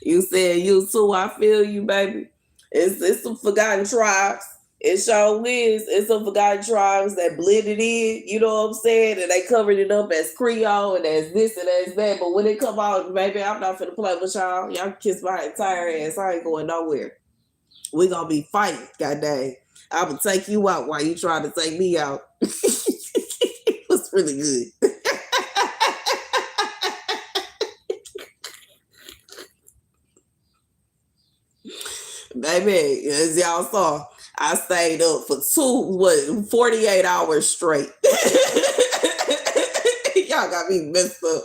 You said you too. I feel you, baby. It's some forgotten tribes. It sure is. It's some forgotten tribes that blended in, you know what I'm saying? And they covered it up as Creole and as this and as that. But when it come out, baby, I'm not finna play with y'all. Y'all can kiss my entire ass. I ain't going nowhere. We gonna be fighting, goddamn. I will take you out while you try to take me out. It was really good. Baby, as y'all saw, I stayed up for 48 hours straight. Y'all got me messed up.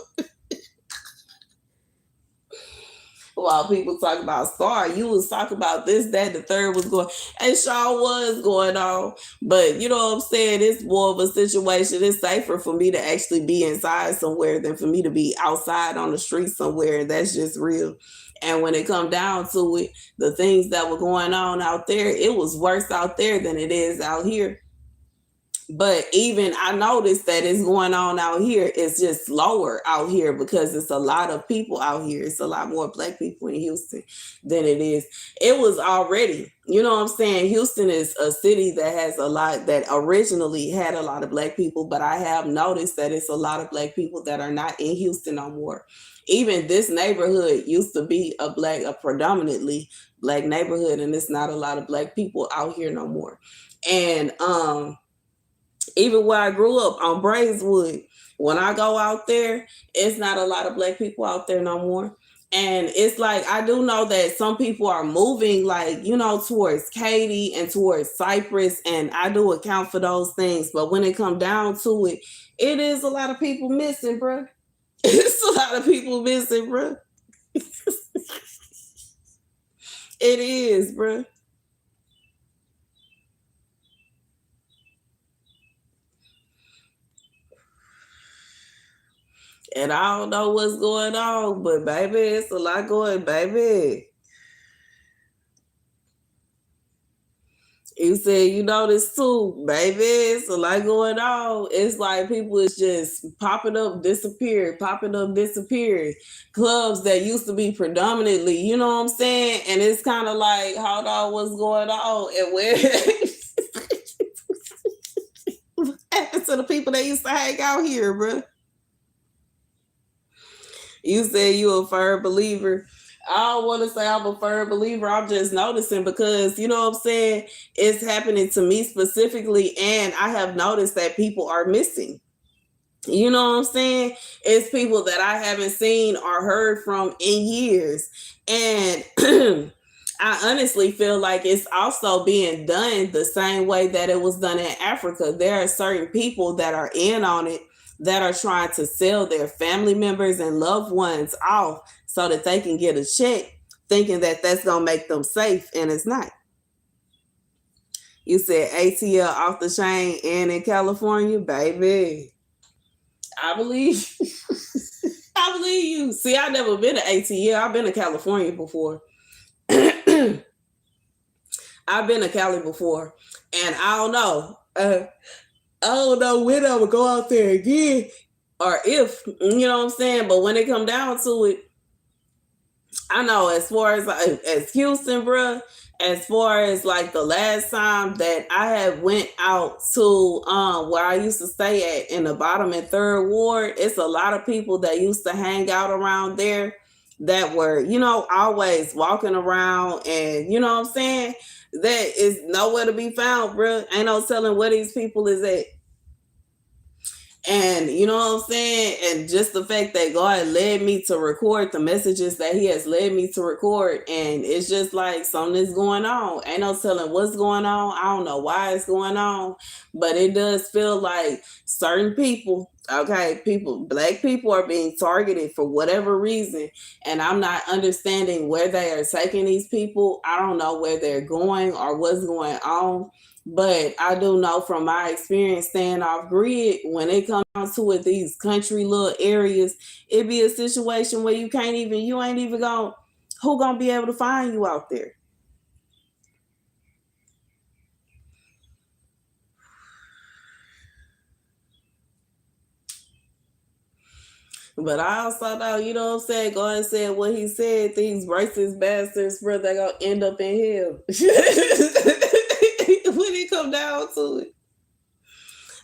while people talk about STAR, you was talking about this, that, the third was going, and Shaw was going on. But you know what I'm saying? It's more of a situation. It's safer for me to actually be inside somewhere than for me to be outside on the street somewhere. That's just real. And when it come down to it, the things that were going on out there, it was worse out there than it is out here. But even I noticed that it's going on out here. It's just lower out here because it's a lot of people out here. It's a lot more black people in Houston than it is. It was already, you know what I'm saying? Houston is a city that has a lot, that originally had a lot of black people, but I have noticed that it's a lot of black people that are not in Houston no more. Even this neighborhood used to be a predominantly black neighborhood, and it's not a lot of black people out here no more. And even where I grew up on Braeswood, when I go out there, it's not a lot of black people out there no more. And it's like, I do know that some people are moving, like, you know, towards Katy and towards Cypress, and I do account for those things. But when it come down to it, it is a lot of people missing, bro. It's a lot of people missing, bro. It is, bro. And I don't know what's going on, but baby, it's a lot going, baby. You said you noticed too, baby. It's a lot going on. It's like people is just popping up, disappearing, popping up, disappearing. Clubs that used to be predominantly, you know what I'm saying? And it's kind of like, hold on, what's going on? And where what happened to the people that used to hang out here, bro? You said you a firm believer. I don't want to say I'm a firm believer. I'm just noticing because, you know what I'm saying, it's happening to me specifically, and I have noticed that people are missing. You know what I'm saying? It's people that I haven't seen or heard from in years. And I honestly feel like it's also being done the same way that it was done in Africa. There are certain people that are in on it that are trying to sell their family members and loved ones off so that they can get a check, thinking that that's going to make them safe, and it's not. You said ATL off the chain and in California, baby. I believe. I believe you. See, I've never been to ATL. I've been to California before. I've been to Cali before, and I don't know. I don't know when I would go out there again, or if, you know what I'm saying. But when it come down to it, I know as far as Houston, bro, as far as like the last time that I had went out to where I used to stay at in the bottom and third ward, it's a lot of people that used to hang out around there that were, you know, always walking around, and you know what I'm saying, that is nowhere to be found, bro. Ain't no telling where these people is at. And you know what I'm saying? And just the fact that God led me to record the messages that He has led me to record. And it's just like something's going on. Ain't no telling what's going on. I don't know why it's going on. But it does feel like certain people, okay, black people are being targeted for whatever reason. And I'm not understanding where they are taking these people. I don't know where they're going or what's going on. But I do know from my experience staying off grid, when it comes to it, these country little areas, it be a situation where you ain't even who gonna be able to find you out there? But I also know, you know what I'm saying, God said what He said, these racist bastards, bro, they gonna end up in hell. When it come down to it.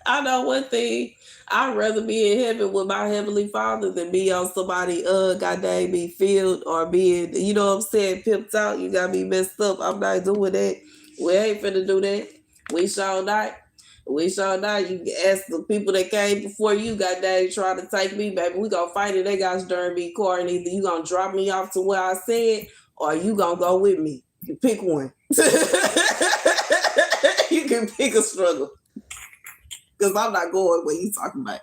I know one thing. I'd rather be in heaven with my heavenly Father than be on somebody goddamn be filled or being, you know what I'm saying, pimped out. You gotta be messed up. I'm not doing that. We ain't finna do that. We sure not. We sure not. You ask the people that came before you, goddamn, trying to take me, baby. We gonna fight it. They got darn me car, and either you gonna drop me off to where I said, or you gonna go with me. You pick one. You can pick a struggle. Because I'm not going where you talking about.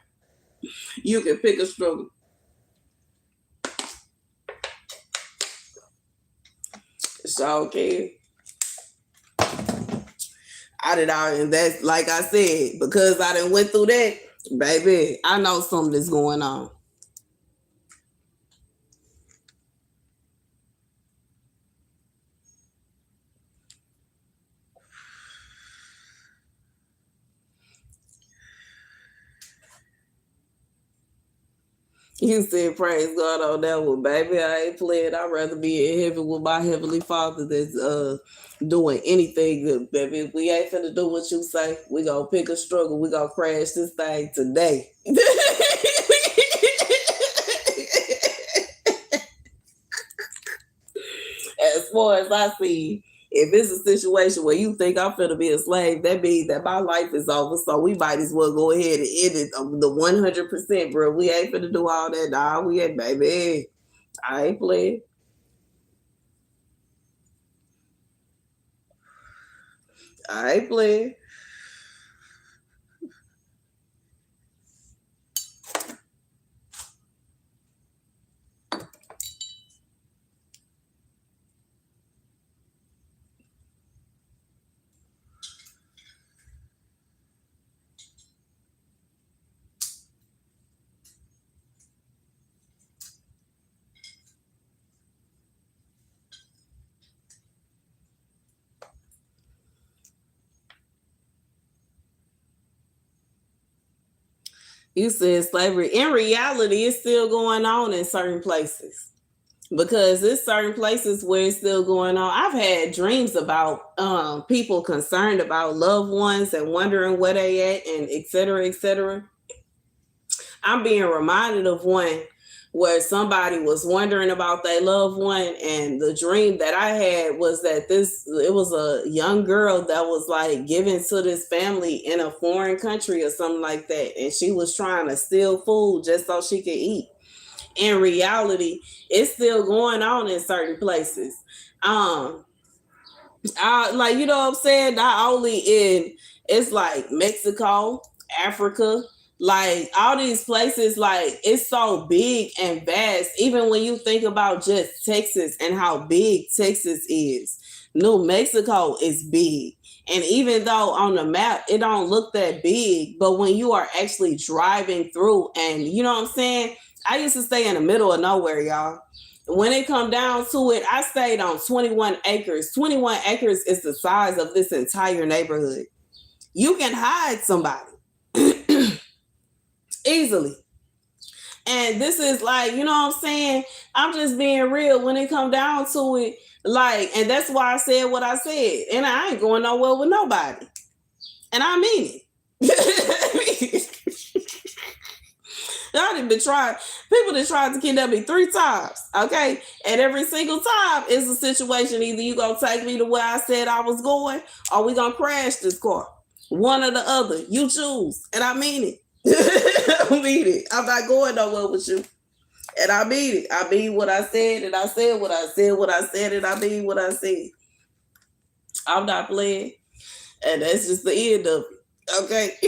You can pick a struggle. So can. I did all, and that's like I said, because I done went through that, baby, I know something that's going on. You said praise God on that one, baby. I ain't playing. I'd rather be in heaven with my heavenly Father that's doing anything good, baby. If we ain't finna do what you say, we gonna pick a struggle. We gonna crash this thing today. As far as I see, if it's a situation where you think I'm finna be a slave, that means that my life is over. So we might as well go ahead and end it the 100%, bro. We ain't finna do all that, nah. We ain't, baby. I ain't playing. I ain't playing. You said slavery. In reality, it's still going on in certain places. Because there's certain places where it's still going on. I've had dreams about people concerned about loved ones and wondering where they at and et cetera, et cetera. I'm being reminded of one where somebody was wondering about their loved one, and the dream that I had was that it was a young girl that was like given to this family in a foreign country or something like that, and she was trying to steal food just so she could eat. In reality, it's still going on in certain places. Like, you know what I'm saying? Not only it's like Mexico, Africa, like all these places, like it's so big and vast. Even when you think about just Texas and how big Texas is, New Mexico is big. And even though on the map it don't look that big, but when you are actually driving through, and you know what I'm saying? I used to stay in the middle of nowhere, y'all. When it come down to it, I stayed on 21 acres. 21 acres is the size of this entire neighborhood. You can hide somebody easily. And this is like, you know what I'm saying? I'm just being real when it come down to it. Like, and that's why I said what I said. And I ain't going nowhere with nobody. And I mean it. Y'all done been trying. People that tried to kidnap me 3 times, okay? And every single time is a situation. Either you gonna take me to where I said I was going, or we gonna crash this car. One or the other. You choose. And I mean it. I mean it. I'm not going nowhere with you. And I mean it. I mean what I said, and I said what I said, what I said, and I mean what I said. I'm not playing. And that's just the end of it. Okay.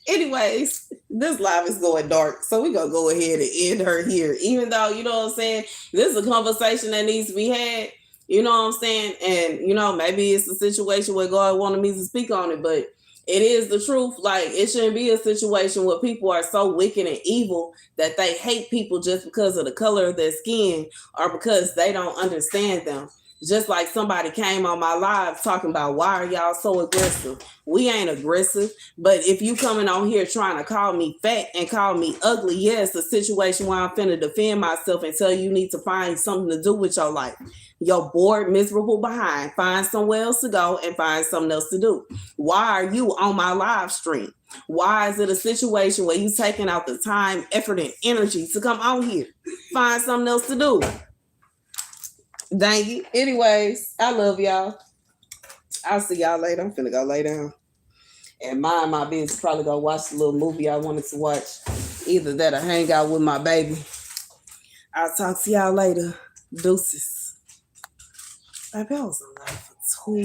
Anyways, this live is going dark, so we're gonna go ahead and end her here. Even though, you know what I'm saying, this is a conversation that needs to be had, you know what I'm saying, and you know, maybe it's a situation where God wanted me to speak on it, but it is the truth. Like, it shouldn't be a situation where people are so wicked and evil that they hate people just because of the color of their skin or because they don't understand them. Just like somebody came on my live talking about, why are y'all so aggressive? We ain't aggressive. But if you coming on here trying to call me fat and call me ugly, yeah, it's a situation where I'm finna defend myself and tell you need to find something to do with your life. Your bored, miserable behind. Find somewhere else to go and find something else to do. Why are you on my live stream? Why is it a situation where you taking out the time, effort, and energy to come on here? Find something else to do. Dang it. Anyways, I love y'all. I'll see y'all later. I'm finna go lay down and mind my business. Probably go watch the little movie I wanted to watch. Either that or hang out with my baby. I'll talk to y'all later. Deuces. Baby, I was alive for 2